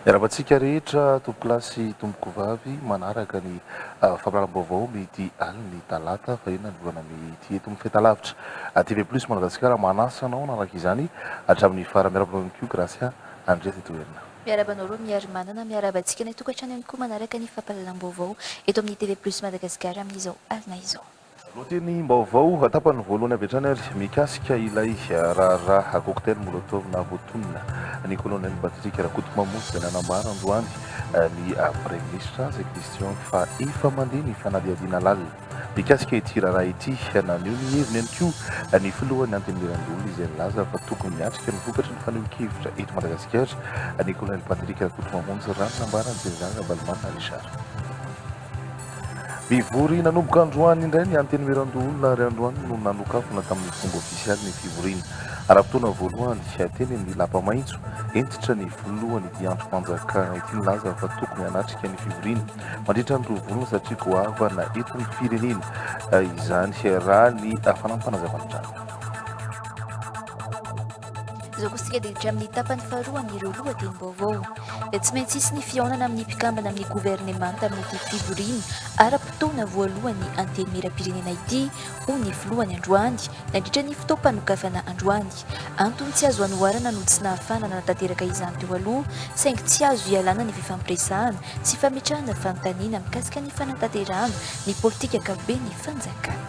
Miarabantsika rehetra tompolasy tomboko vavy manaraka ny fampiaram-baovao mety aliny talata fahina androana mety eto amin'ny fetalavitra. TV Plus Madagasikara manasanao nanaraka izany hatramin'ny farany miarabana koa Gracia Andrea Toerina. Miarabanao roa miary manana miarabantsika ny tokantrano ihany koa manaraka ny fampahalalam-baovao eto amin'ny TV Plus Madagasikara amin'izao alina izao. Loateny vaovao tapany voalohany avy hatrany ary mikasika ilay raharaha cocktail molotov na voatonina ny colonel Patrick Rakotomamonjy izay nanambara androany ny premier ministre zay question fa efa mandeha ny fanadihadiana lalina. Mikasika ity raharaha ity naneho ny heviny ihany koa ny filohan'ny antenimiran'olona izay nilaza fa tokony miatrika ny vokatry ny fanehoan-kevitra eto Madagasikara ny colonel Patrick Rakotomamonjy raha nanambara ny General Balmana Richard. Fivory nanomboka androany indray ny antenimiran'olona ary androany no nanokafona tamin'ny fomba ofisialy ny fivoriana. Ara-potoana voalohany teny amin'ny lapa-maitso entitra ny voalohany andro fanjakana ity nilaza fa tokony hanatrika ny fivoriana mandritra ny rovolona satria goavana eto ny firenena izany raha ny fanampanazavana. Izao koa sika dia hatramin'ny tapany faharoa amin'ireo lohateny vaovao. Tsy maintsy isy ny fihaonana amin'ny mpikambana amin'ny governemanta amin'ity fivoriana ara-potoana voalohany antenimieram-pirenena ity ho ny filohany androany nandritra ny fotoam-panokafana androany. Antony tsy azo anoharana no tsy nahafanana natanteraka izany teo aloha saingy tsy azo ialana ny fifampiresahana sy fametrahana fanontaniana mikasika ny fanatanterahana ny politika ankapobeny ny fanjakana.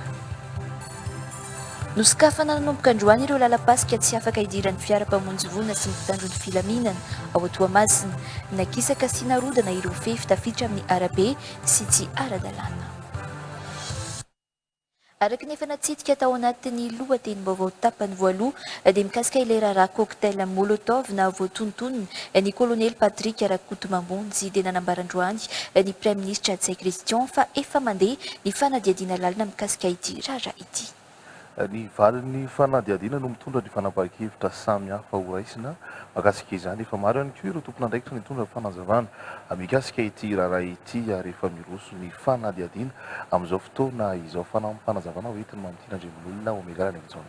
Noskafana nanomboka androany ireo lalapasika tsy afaka idiran'ny fiara-pamonjy vonona sy mitandro ny filaminana ao Toamasina nakisaka sy narodana ireo fefy tafiditra amin'ny arabe sy tsy ara-dalàna. Araka ny efa natsidika tao anatin'ny lohateny vaovao tapany voaloha dia mikasika ilay raharaha cocktail molotov na voatontonona ny colonel Patrick Rakotomamonjy dia nanambara androany ny premier ministre Tsay Christian fa efa mandeha ny fanadihadiana lalina mikasika ity raharaha ity. Ny valin'ny fanadihadiana no mitondra ny fanapahan-kevitra samy hafa ho raisina makasika izany efa maro ihany koa ireo tompon'andraikitra nitondra ny fanazavana mikasika ity raharaha ity ary efa miroso ny fanadihadiana amin'izao fotoana izao fanazavana hoentiny mamitiny andrivololona omegarany amin'izao.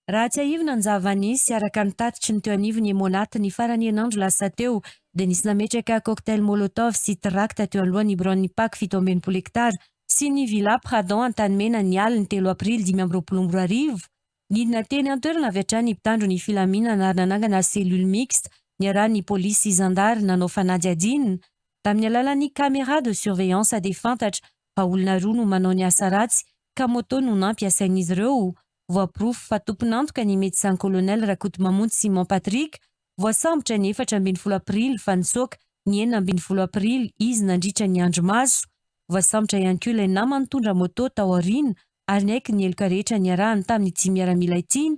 Raha tsy ahivina ny zava-nisy araka ny tatitry ny teo anivony monaty ny farany enandro lasa teo dia nisy nametraka cocktail molotov sy trakta teo alohan'ny Brownie Park 7 hektara sy ny Villa Pradon Antanimena ny aliny 3 aprily 2024. Nidina teny an-toerana avy hatrany mpitandro ny filaminana ary nanangana cellule mixte niarahan'ny polisy zandary nanao fanadihadiana tamin'ny alalan'ny caméra de surveillance dia fantatra fa olona roa no manao ny asa ratsy ka moto no nampiasain'izy ireo. Voaporofo fa tompon'antoka ny médecin colonel Rakotomamonjy Simon Patrick voasambotra ny 14 aprily fa nisoka ny 19 aprily izy nandritra ny andro maso. Voasambotra ihany koa ilay namany nitondra moto tao aoriana ary naiky ny eloka rehetra niarahany tamin'ny tsy miaramila ity.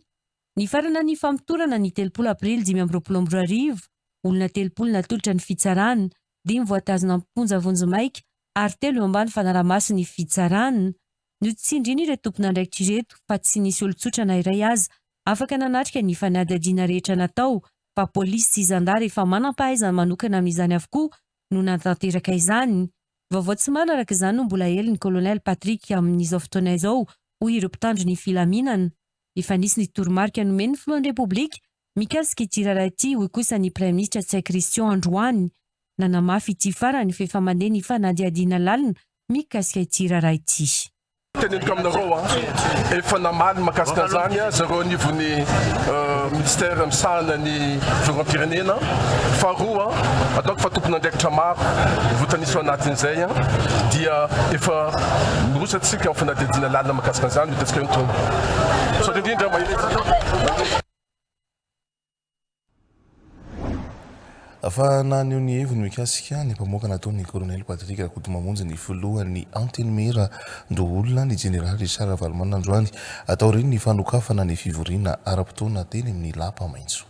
Ny farana ny fampitorana ny 3 aprily 2024 olona 3 natolotra ny fitsarana 5 voatazona amponja vonjomaika ary 3 eo ambany fanaramaso ny fitsarana. Notsindriny ireo tompon'andraikitra ireto fa tsy nisy olon-tsotra na iray aza afaka nanatrika ny fanadihadiana rehetra natao fa polisy sy zandary efa manam-pahaizana manokana amin'izany avokoa no natanteraka izany. Vaovao tsy maro araka izany no mbola hely ny colonel Patrick amin'izao fotoana izao ho ireo mpitandro ny filaminana. Efa nisy ny toromarika nomeny filohan'ny repoblika mikasika ity raharaha ity hoy kosa ny premier ministre Tsay Christian androany. Nanamafy ity farany fa efa mandeha ny fanadihadiana lalina mikasika ity raharaha ity. Teneniko aminareo efa namaly makasika an'izany zareo anivon'ny ministère misahana ny firenena faharoa ataoko fa tompon'andraikitra maro votanisy ao anatin'izay dia efa mirosatsika amin'ny fanadihadiana lalina makasika an'izany mitasika mitony so indrindra fa naneo ny heviny mikasika ny mpamoaka nataon'ny colonel Patrick Rakotomamonjy ny filohan'ny antenimieran-doholona ny General Richard Valmana androany atao reny ny fanokafana ny fivoriana ara-potoana teny amin'ny lapa-maitso.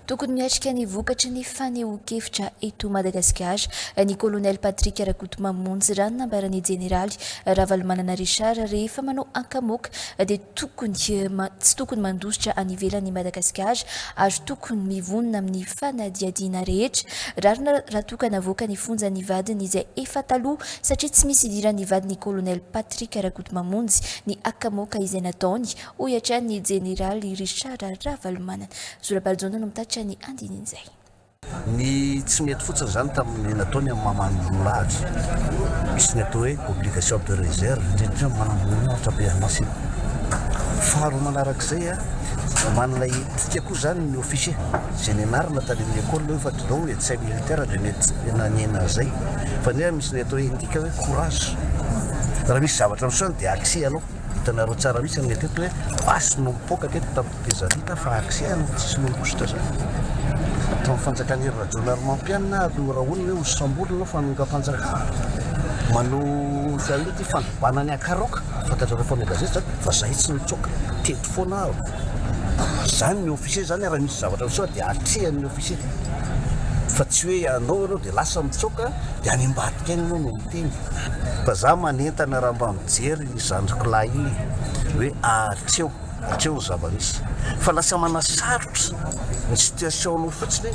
Tokony miatrika ny vokatry ny fanehoan-kevitra eto Madagasikara ny colonel Patrick Rakotomamonjy raha nambaran'ny Generaly Ravalomanana Richard rehefa manao ankamoaka dia tsy tokony mandositra any ivelan'ny Madagasikara ary tokony mivonona amin'ny fanadihadiana rehetra raha tokana avoaka ny fonjan'ny vadiny izay efa taloha satria tsy misy idiran'ny vadiny colonel Patrick Rakotomamonjy ny ankamoaka izay nataony hoy hatrany Generaly Richard Ravalomanana. Zora Baljonda no mitatra ny andinin'izay. ny tsy mety fotsiny zany tamin'ny nataony amin'ny mamanolahatra misy ny atao hoe obligation de réserve indrindra manambolona ohatra permanence faharoa manarak'izay manana etika koa zany ny officier zay nianarana tany amin'ny école hoe fa dao hoe tsy militaire de mety nanena zay fa nefa misy ny atao hoe indika hoe courage raha misy zavatra misoany de accès anao hitanareo tsara misy ny teto hoe basy no mipoaka teto tamin'ny tezalita fa accès anao tsisy nongositra zany tamin'ny fanjakana hery rajonary mampianina ado raha olona hoe osambolona fa nonga-panjakana manao fiality fanobana ny akaroka fantatrareo foana gazety zany fa zahay tsy mitsoka teto foana zany ny officier zany raha misy zavatra misoa de atrehan'ny officier fa tsy hoe anao de lasa mitsoka de any ambadika any anao no miteny fa za manentana raha mba mijery ny zandriko lahy iny hoe atreo zava-misy fa lasa manasarotra ny situation-nao fotsiny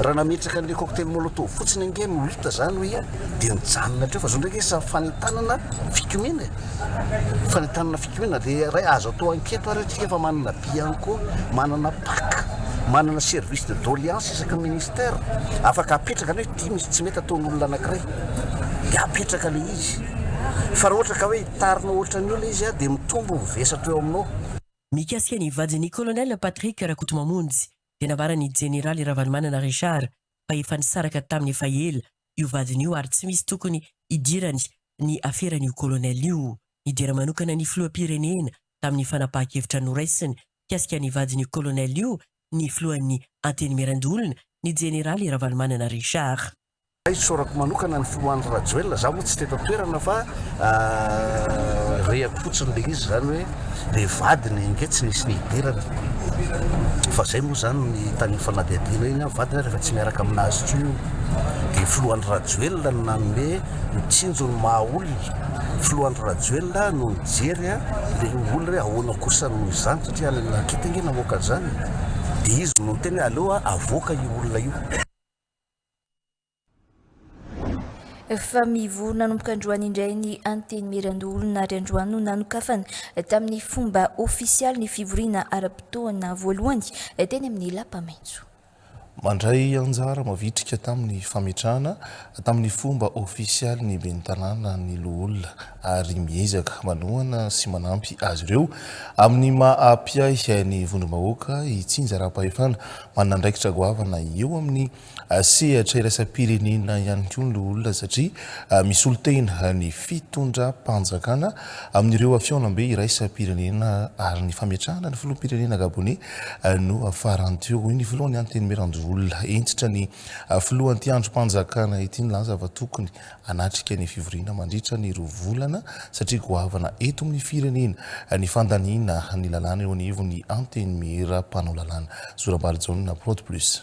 raha nametraka an'le cocktail molotov fotsiny ange milota zany hoe de mijanona atreo fa zao ndraiky sa fanentanana fikomena de ray azo atao anketo aretrika fa manana bianco manana paka manana service de doléance isaky ny ministère afaka apetraka ny hoe ty misy tsy mety ataon'olona anankiray de apetraka le izy fa raha ohatra ka hoe tarina ohatra ny olona izy de mitombo mivesatra eo aminao. Mikasika ny vadiny colonel Patrick Rakotomamonjy dia navarany général Ravalomanana Richard fa efa nisaraka tamin'ny efa ela io vadiny io ary tsy misy tokony idirany ny aferan'io colonel io. Nidera manokana ny filoham-pirenena tamin'ny fanapahan-kevitra noraisiny mikasika ny vadiny colonel io ny filohan'ny anteny Mirandolona ny général Ravalomanana Richard. Sorako manokana ny filohan'ny Rajoelina za moa tsy teto toerana fa rehako fotsiny le izy zany hoe le vadiny inge tsy nisy ny idirana fa zay moa zany ny tany fanadihadiana iny vadiny rehefa tsy miaraka aminazy tsy io de filohan'ny Rajoelina no nanome mitsinjo ny maha olona filohan'ny Rajoelina no mijery le olona hoe ahoana kosa noho izany satria any nakita inge namoaka zany de izy no teny hoe aleoa avoaka io olona io. Fa mivorona nanomboka androany indray ny anteny Mirandolona ary androany no nanokafany tamin'ny fomba ofisialy ny fivoriana ara-potoana voalohany teny amin'ny lapamaitso. Mandray anjara mavitrika tamin'ny fametrahana tamin'ny fomba ofisialy ny ben'ny tanàna ny loholona ary miezaka manohana sy manampy azy ireo amin'ny mahampiay ny vondrom-bahoaka hitsinja raha-pahefana manana andraikitra goavana eo amin'ny sehatra iraisam-pirenena ihany koa ny loholona satria misy olotena ny fitondram-panjakana amin'ireo afiaonam-be iraisam-pirenena ary ny fametrahana ny filoham-pirenena Gabonais no faranteo ny voalohany anteny Mirandolona entitra ny filohan'ny androm-panjakana ity nilaza fa tokony anatrika ny fivoriana mandritra ny rovolana satria goavana eto amin'ny firenena ny fandaniana ny lalàna eo anivon'ny anteny Mira mpanao lalàna Zorabalijona Prod Plus.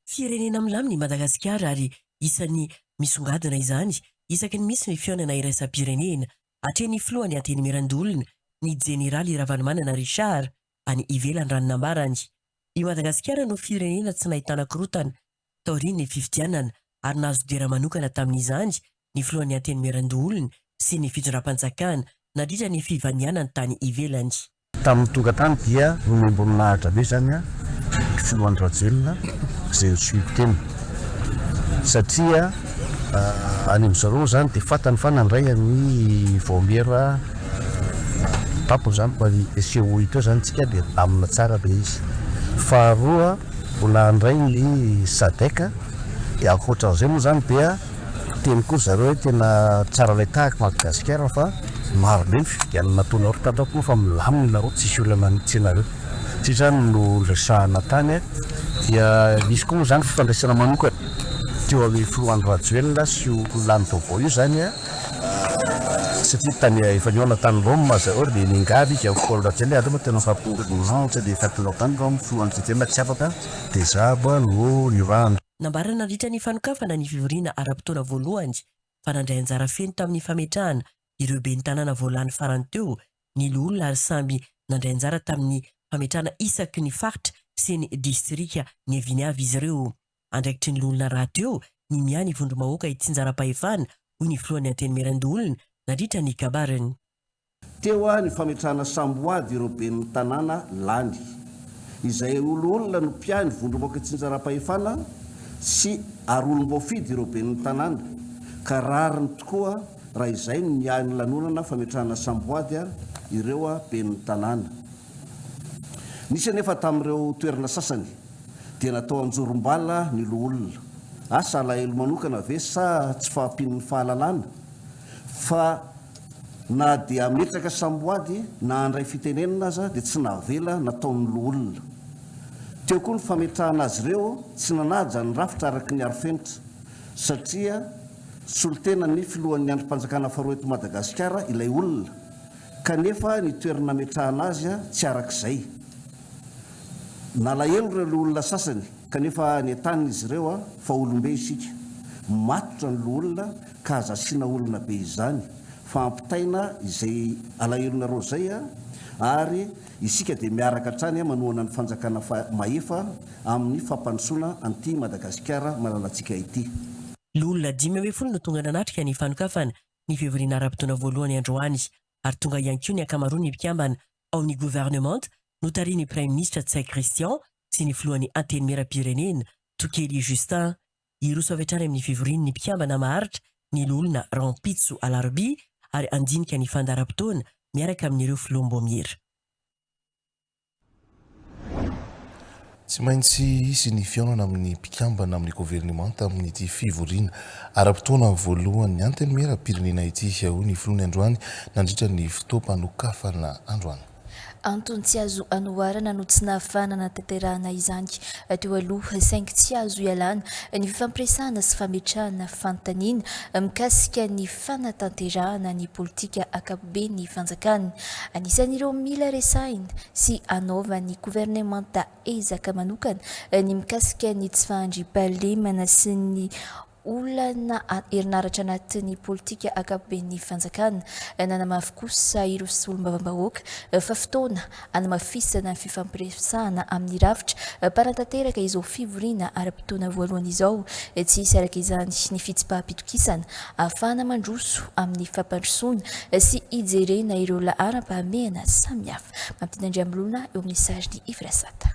Firenena milaminy Madagasikara ary isan'ny misongadina izany isaky ny misy ny fiainana iraisam-pirenena atrehan'ny filohan'ny anteny Mirandolona ny général Ravalomanana Richard any ivelany ranonambarany. I Madagasikara no firenena tsy nahitana korotana taorian'ny fifidianana ary nahazo dera manokana tamin'izany ny filohan'ny anteny Mirandolona sy ny fitondram-panjakana nandritra ny fivanianany tany ivelany. Tamin'ny tonga tany dia nomemboninahitra be zany filohan'ny Rajoelina zay suiteny satria any amin'izareo zany de fatany fa nandray amin'ny vomiera papo zany fa SEO ito zany tsika de amina tsara be izy. Faharoa mbola andray ny sadeka de ankoatran'izay moa zany dia teny koa zareo hoe tena tsara lay tahaka Madagasikara fa maro be ny fifidianana nataonareo tantako fa milamina nareo tsisy olana nitsy anareo tsy zany no resahana tany dia misy koa moa zany fifandraisana manokana teo amin'ny filohan'ny Rajoelina sy olany taovao io zany satria tany efa niona tany Rome zareo de ningavy izy amin'ny filohan'ny Rajoelina adama tena fampolonantsy de fatinao tany fa amin'ny filohan'ny Rajoelina tsy afaka de zaba no nirano. Nambarana nandritra ny fanokafana ny fivoriana ara-potoana voalohany fa nandray anjara feno tamin'ny fametrahana ireo ben'ny tanàna voalan'ny farany teo ny loholona ary samby nandray anjara tamin'ny fametrahana isaky ny faritra sy ny distrika ny aviny avy izy ireo. Andraikitry ny loholona raha teo ny miany vondrom-bahoaka hitsinjara-pahefana hoy ny filohan'ny anteny Mirandolona nandritra ny kabarany. Teo ny fametrahana samboady ireo ben'ny tanàna lany izay oloolona no mpiany vondromoaka tsinjara-pahefana sy arolom-boafidy ireo ben'ny tanàna ka rariny tokoa raha izay no miahny lanonana fametrahana samboady a ireo a ben'ny tanàna. Nisy anefa tamin'ireo toerana sasany dia natao anjorom-bala ny loolona asa alahelo manokana ve sa tsy fahampin'ny fahalalana fa na dia metraka samboady na andray fitenenina aza dia tsy navela nataon'ny loolona. Teo koa ny fametrahana azy ireo tsy nanaja ny rafitra araky ny arofenitra satria solotena ny filohan'ny androm-panjakana faharoa eto Madagasikara ilay olona kanefa ny toerana metrahana azy a tsy arak'izay. Nalahelo ireo olona sasany kanefa ny taniny izy ireo a fa olombe isika matotra ny olona ka aza asiana olona be izany fa ampitaina izay alahelonareo zay a ary isika dia miaraka hatrany manohana ny fanjakana mahefa amin'ny fampandrosoana anty Madagasikara malalantsika ity. Lolona 10 no tonga nanatrika ny fanokafana ny fivoriana ara-potoana voalohany androany ary tonga ihany koa ny ankamaroany ny mpikambana ao ny gouvernement notariany Prime Ministre Tsay Christian sy ny filohan'ny anteny mera-pirenena Tokely Justin. Iroso avy hatrany amin'ny fivoriany ny mpikambana maharitra ny lolona Rampitso Alarbi ary andinika ny fandaharam-potoana miaraka amin'ireo filombomiera. Tsy maintsy isy ny fiaonana amin'ny mpikambana amin'ny gouvernement amin'ity fivoriana ara-potoana voalohany ny anteny mera-pirenena ity ho ny filoany androany nandritra ny fotoam-panokafana androany. Antony tsy azo anoharana no tsy nahafanana tanterahana izany. Teo aloha saingy tsy azo ialana ny fifampiresahana sy fametrahana fanontaniana mikasika ny fanatanterahana ny politika ankapobeny fanjakana. Anisan'ireo mila resahina sy anaova ny gouvernemanta ezaka manokana ny mikasika ny tsy fahandriam-pahalemana sy ny olana herinaratra anatin'ny politika ankapobeny fanjakana. Nanamafy kosa ireo solombavam-bahoaka fa fotoana hanamafisana ny fifampiresahana amin'ny rafitra mpanantanteraka izao fivoriana ara-potoana voalohany izao. Tsy hisy araka izany ny fitsipaham-pitokisana ahafahana mandroso amin'ny fampandrosoana sy hijerena ireo laharam-pahamehana samihafa. Mampitandry amin'ny eo amin'ny sariny Ivrasata.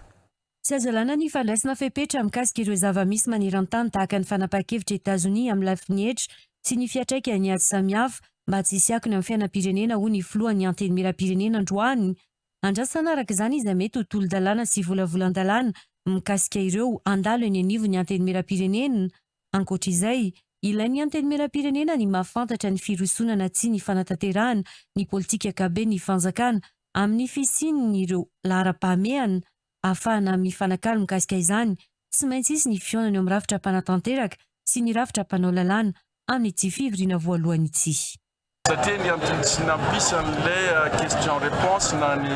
Tsy azo alana ny fandraisana fepetra mikasika ireo zava-misy maniran-tany tahaka ny fanapa-kevitra Etazonia amin'ny lafiny hetra sy ny fiatraika ny ady samihafa mba tsy hisy akony amin'ny fiainam-pirenena ho ny filohan'ny anteny mera-pirenena androany. Andrasana araka izany izy mety ho tolo-dalàna sy volavolan-dalàna mikasika ireo andalo eny anivo ny anteny mera-pirenena. Ankoatr'izay, ilain'ny anteny mera-pirenena ny mahafantatra ny firosonana tsy ny fanatanterahana ny politika akabe ny fanjakana amin'ny fisininy ireo lahara-pahamehana ahafahana mifanakalo mikasika izany. Tsy maintsy isy ny fiaonana eo amin'ny rafitra mpanatanteraka sy ny rafitra mpanao lalàna amin'ity fivoriana voalohany ity. Satria ny antony tsy nampisy an'ilay question réponse na ny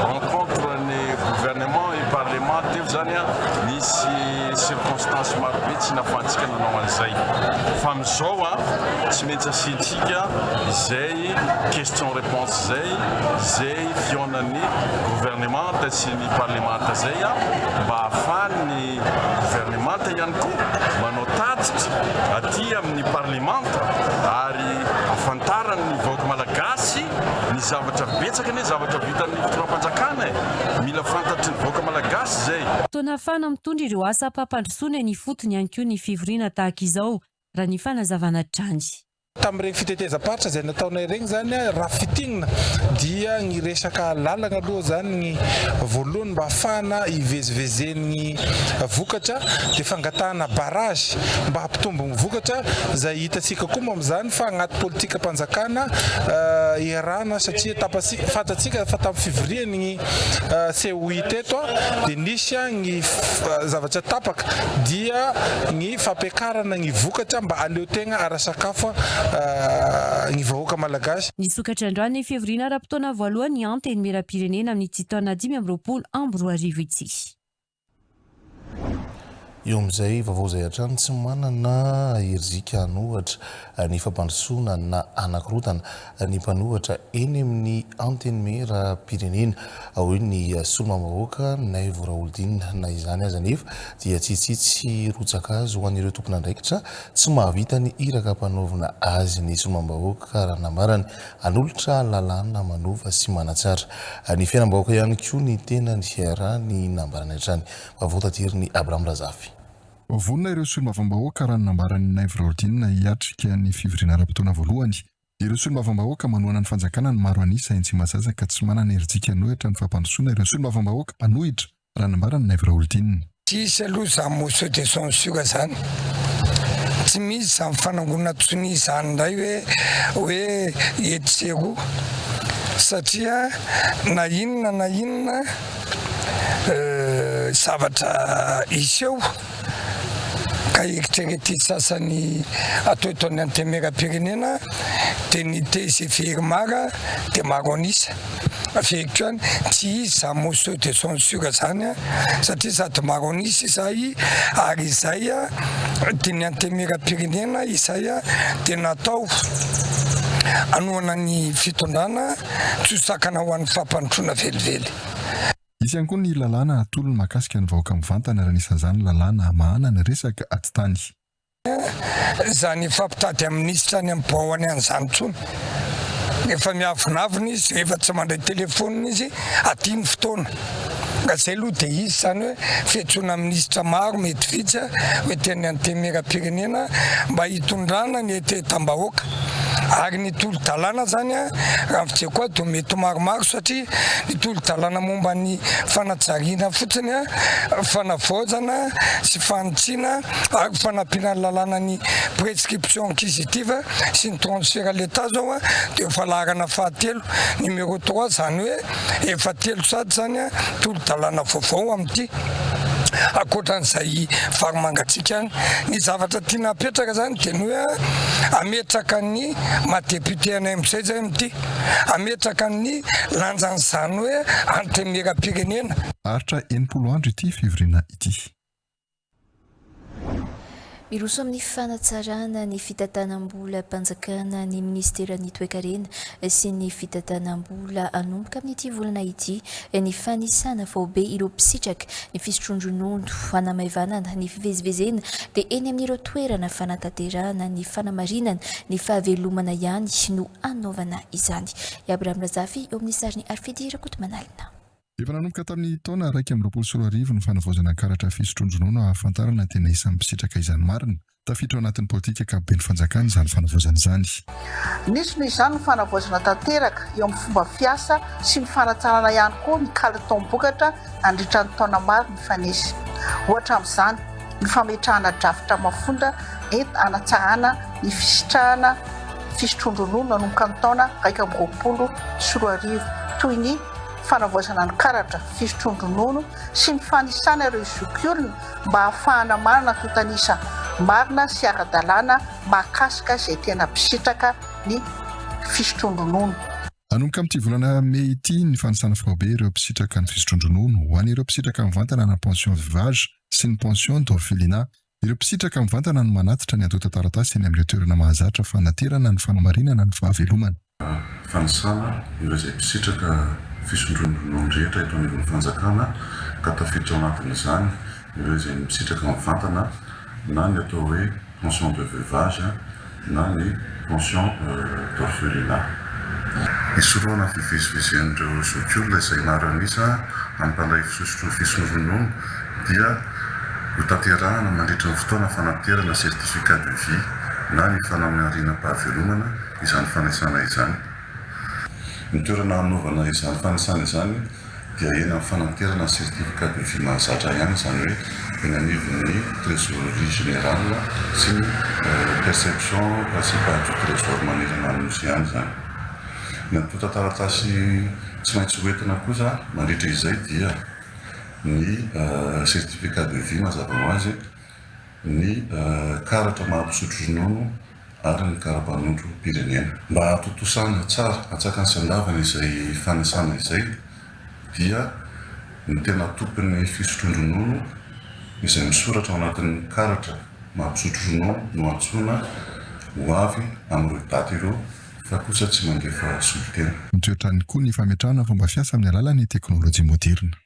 rencontre ny gouvernement et parlement teo zany a nisy circonstance marobe tsy nahafahantsika nanao an'izay. Fa amin'izao a tsy maintsy asiantsika izay question réponse zay fiaonan'ny gouvernement sy ny parlement zay a mba ahafahan'ny gouvernement ihany koa manao tatitra aty amin'ny parlement ary afantarany ny vahoaka malagasy ny zavatra betsaka ny zavatra vitan'ny fitondram-panjakana mila fantatry ny vahoaka malagasy zay. Fotoana ahafahana mitondra ireo asa ampampandrosoana ny fotony ihany koa ny fivoriana tahaka izao raha ny fanazavana trany. Tamin'ireny fitetezam-paritra izay nataonay regny zany raha fitinina dia ny resaka lalana aloha zany ny voalohany mba ahafahana hivezivezen'ny vokatra dia fangatahana barrage mba hampitombo ny vokatra izay hitantsika koa amin'izany fa agnaty politika mpanjakana iarahana satria fantatsika fa tamin'ny fivoriany ny COI teto dia nisy ny zavatra tapaka dia ny fampiakarana ny vokatra mba aleo tegna ara-sakafo ny vahoaka malagasy. Nisokatra androany fivoriana ara-potoana voalohany anteny mera-pirenena amin'ny taona 2020 amby 2020 ity. eo amin'izay vaovao izay hatrany tsy manana herizika hanohatra ny fampandrosoana na anankirotana ny mpanohatra eny amin'ny antenimera pirenena hoe ny solombam-bahoaka nay voraolodinina na izany aza nefa dia tsitsitsy rotsaka azy ho an'ireo tompon'andraikitra tsy mahavita ny iraka mpanaovina azy ny solombam-bahoaka raha namarany anolotra lalàna manova sy manatsara ny fiainam-bahoaka ihany koa ny tena ny raha ny nambarany hatrany vavoatatiry ny Abraham Razafy. Vonona ireo solombavambahoaka raha nambarany nay voraolodinina hiatrika ny fivoriana ara-potoana voalohany. Ireo solombavambahoaka manohana ny fanjakana ny maro anisa tsy mahazaza ka tsy manana herijika nohitra ny fampandrosoana ireo solombavambahoaka mpanohitra raha nambarany nay voraolodinina. Tsisy aloha za moso de censure zany. Tsy misy za fanangonana tsony izany ndray hoe etsero satria na inona zavatra iseho ka eritrerety sasany atoetoany antemera-pirenena dia ny TGV mara dia maro anisa aveko any tsy izy za motion de censure zany satria sady maro anisa izay ary izay dia ny antemera-pirenena izay dia natao anoana ny fitondrana tsy ho sakana ho an'ny fampandrosoana velively. Isy ihany koa ny lalàna atolony mahakasika ny vahoaka mivantana raha nisan'izany lalàna mahanana resaka atitany. Zany fampitady amin'ny ministra any amin'ny baoany an'izany tsony. Rehefa miavonavina izy, rehefa tsy mandray telefonina izy, atiny fotoana. Ka zay aloha dia izy zany hoe fiantsoana ministra maro mety vitsy hoe teny antemera-pirenena mba hitondrana ny etetam-bahoaka. Ary ny tolo-dalàna zany raha fitseko ato mety maromaro satria ny tolo-dalàna momba ny fanajariana fotsiny fanavaozana sy fanotsiana ary fanampiana ny lalàna ny prescription acquisitive sy ny transfert à l'état zao dia falarana fahatelo numéro 3 zany hoe efa telo sady zany tolo-dalàna vaovao amin'ity. Akoatran'izay varomangatsika ny zavatra tiana apetraka zany dia ny hoe ametraka ny madepute anay amin'izay zay amin'ity ametraka ny lanjan'izany hoe antemera-pirenena. Aritra 80 andro ity fivoriana ity. Miroso amin'ny fanatsarana ny fitantanam-bola mpanjakana ny ministeran'ny toe-karena sy ny fitantanam-bola anomboka amin'ity volana ity ny fanisana vaobe ireo mpisitraka ny fisotrondronono fanamaivanana ny fivezivezena dia eny amin'ireo toerana fanatanterahana ny fanamarinana ny fahavelomana ihany no anaovana izany. Abraham Razafy eo amin'ny sariny Arfidi Rakotomanalina. Efa nanomboka tamin'ny taona 2024 ny fanavaozana karatra fisotrondronono ahafantarana tena isan'ny mpisitraka izany marina tafiditra ao anatin'ny politika ankapobeny fanjakana izany fanavaozana izany. Nisy noho izany ny fanavaozana tanteraka eo amin'ny fomba fiasa sy ny fanatsarana ihany koa ny kalitao-bokatra nandritra ny taona maro mifanesy. Ohatra amin'izany ny fametrahana drafitra mafunda anatsahana ny fisitrahana fisotrondronono nanomboka ny taona 2024 toy ny fanavaozana ny karatra fisotrondronono sy ny fanisana ireo zokiolona mba ahafahana manana totanisa marina sy ara-dalàna mahakasika izay tena mpisitraka ny fisotrondronono. Anomboka amin'ity volana Mey ity ny fanisana vaobe ireo mpisitraka ny fisotrondronono ho an'ireo mpisitraka mivantana na pension vivage sy ny pension d'orphelinat. Ireo mpisitraka mivantana no manatitra ny antota taratasy eny amin'ireo toerana mahazatra fanaterana ny fanamarinana ny fahavelomana. Fanisana ireo izay mpisitraka fisondronono rehetra eto amin'ny fanjakana ka tafiditra ao anatin'izany ireo izay misitraka mivantana na ny atao hoe pension de veuvage na ny pension d'orphelinat. Isoroana fivezivezen'ireo zokiolona izay naranisa hampandray fisondronono dia ho tanterahana mandritra ny fotoana fanaterana certificat de vie na ny fanamarina-pahavelomana izany fanisana izany. Ny toerana anaovana izany fanisana izany dia eny amin'ny fanaterana certificat de vie mahazatra ihany izany hoe eny anivon'ny trésorerie générale sy ny perception principale du trésor manerana anosy ihany izany. Ny antota taratasy tsy maintsy hoentina kosa mandritra izay dia ny certificat de vie mazava ho azy ny karatra mahampisotro-ronono ary ny karapanondro pirenena. Mba hatotosana tsara atsakany sy andavana izay fanisana izay dia ny tena tompon'ny fisotrondronono izay misoratra ao anatin'ny karatra mampisotro ronono no antsoina ho avy amin'ireo daty ireo fa kosa tsy mandefa solitena. Mitoetrany koa ny fametrahana fomba fiasa amin'ny alalan'ny teknôlôjia moderna.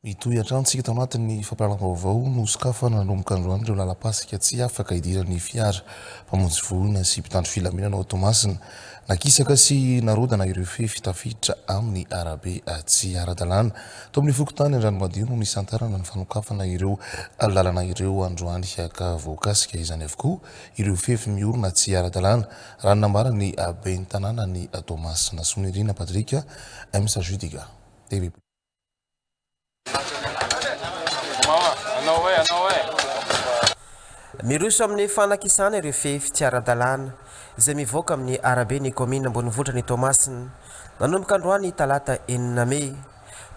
Mitohy antranontsika tao anatin'ny fampiaraham-baovao no sokafana nanomboka androany ireo lalapasika tsy afaka hidiran'ny fiara mpamonjy voina sy mpitandro filaminana ao Toamasina nakisaka sy narodana ireo fefy tafiditra amin'ny arabe tsy ara-dalàna. Tao amin'ny fokotany Andranomadio no nisantarana ny fanokafana ireo lalana ireo androany ka voakasika izany avokoa ireo fefy miorina tsy ara-dalàna. Raha namara ny ben'ny tanàna ny Toamasina Sonerina Patrika Msa Judiga TV. Miroso amin'ny fanakisana ireo fefy tsy ara-dalàna izay mivoaka amin'ny arabe ny komina Ambonivohitra ny Toamasina nanomboka androany talata 4 Mey.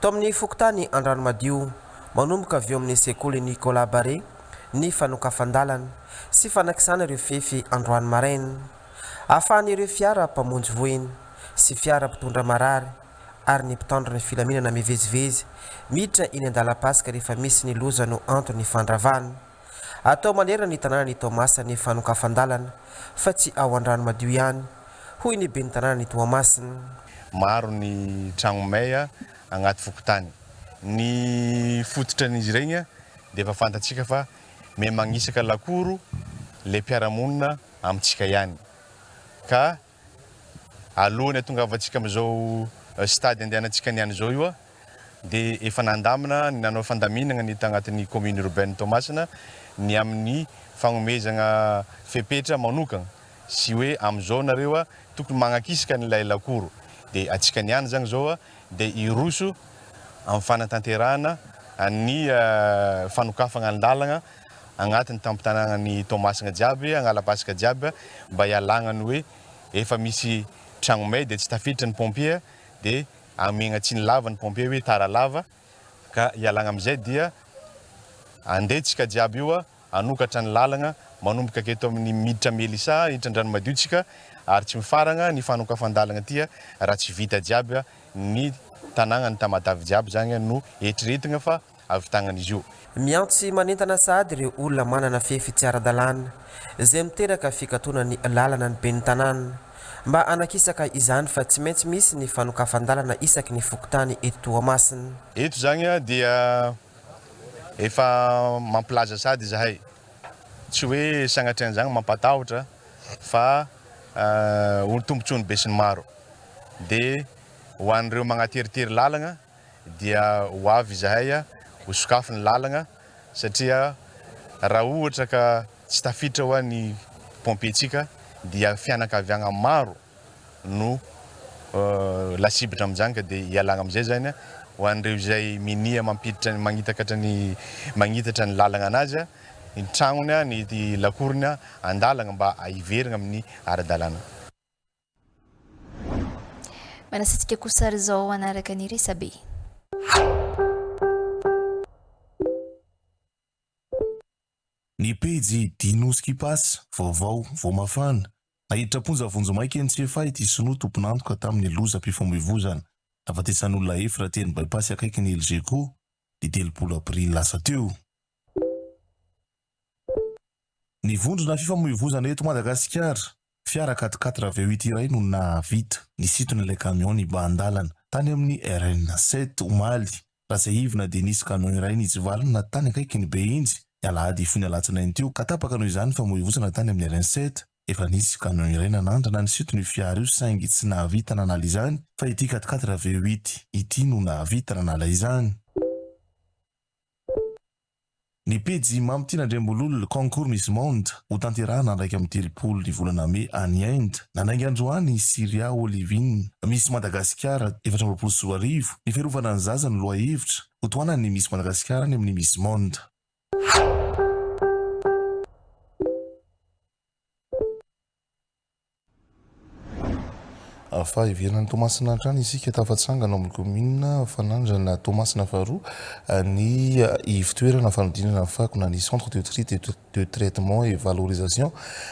Tao amin'ny fokotany Andranomadio manomboka avy eo amin'ny sekoly Nicolas Barré ny fanokafan-dalana sy fanakisana ireo fefy androany maraina ahafahan'ireo fiara mpamonjy voina sy fiara mpitondra marary ary ny mpitandro ny filaminana mivezivezy miditra eny an-dalam-pasika rehefa misy ny loza no antony fandravana. Atao manera ny tanàna ny Toamasina ny fanokafan-dalana fa tsy ao Andranomadio ihany hoy ny ben'ny tanàna ny Toamasina. Maro ny tragnonay agnaty fokotany. Ny fototran'izy regny dia efa fantatsika fa me magnisaka lakoro le mpiaramonina amintsika ihany. Ka alohany atongavantsika amin'izao stade andehanantsika niany zao io dia efa nandamina ny nanao fandaminana ny tagnatin'ny commune urbaine Toamasina ny amin'ny fagnomezana fepetra manokana sy hoe amin'izao nareo tokony magnakisaka n'ilay lakoro dia atsika niany zany zao dia iroso amin'ny fanatanterahana ny fanokafana an-dalana agnatin'ny tampon-tanànan'ny Toamasina jiaby agnala-pasika jiaby mba hialagna ny hoe efa misy tragnonay dia tsy tafiditra ny pompier dia amegna tsy ny lava ny pompier hoe tara lava ka hialagna amin'izay dia andetsika jiaby io anokatra ny lalagna manomboka aketo amin'ny miditra Melisa hiditra Andranomadio tsika ary tsy mifaragna ny fanokafan-dalagna tia raha tsy vita jiaby ny tanàna ny Tamatavy jiaby zany no eritreretigna fa avitangan'izy io. Miantsy manentana sahady ireo olona manana fefy tsy ara-dalàna izay miteraka fikatoana ny lalana ny ben'ny tanàna mba anakisaka izany fa tsy maintsy misy ny fanokafan-dalana isaky ny fokotany eto Toamasina. Eto zany dia efa mampilaza sady zahay tsy hoe sanatrany zany mampatahotra fa olo tombotsony be sy ny maro dia ho an'ireo magnateritery lalagna dia ho avy zahay ho sokafy ny lalagna satria raha ohatra ka tsy tafiditra ho an'ny pompiertsika dia fianakaviagna maro no lasibitra amin'izany ka dia hialagna amin'izay zany ho an'ireo izay minia mampiditra magnitatra ny lalagna anazy ny tragnony ny lakorony andalagna mba hiverigna amin'ny ara-dalàna. Manasitsika kosary zao anaraka ny resabe. Ny pejy Dinosky Pass vaovao vao mafana nahiditra ponja vonjo maika ny tsefahity sinoa tomponantoka tamin'ny loza mpifamoivoizana nafatesan'olona efra teny bypass akaiky ny LGK di 3 aprily lasa teo. Ny vondrona fifamoivoizana eto Madagasikara fiara 4x4 V8 iray no navita ny siton'ilay kamion mba andalana tany amin'ny RN7 Omaly raha izay ivina dia nisy kamion iray nijivalana tany akaiky ny be injy Alahady fony alatsinainy teo ka tapaka noho izany famoivoizana tany amin'ny RN7 efa nisy kamion iray nanandrana ny siton'ny fiara io saingy tsy nahavita nanala izany fa ity 4x4 V8 ity no nahavita nanala izany. Ny pejy Mamtina Ndrembololo concours Miss Monde ho tanterahana andraiky amin'ny 30 ny volana Mey any Inde nanainga androany Syria Olivine Miss Madagasikara 2024 ny fiarovana ny zaza ny loha hevitra ho toanany Miss Madagasikara ny amin'ny Miss Monde. fa iverina ny Tomasina Andrano isika tafatsangana amin'ny commune fanandrana Tomasina faharoa ny ivitoerana fanodinana fako na ny centre de tri de traitement et valorisation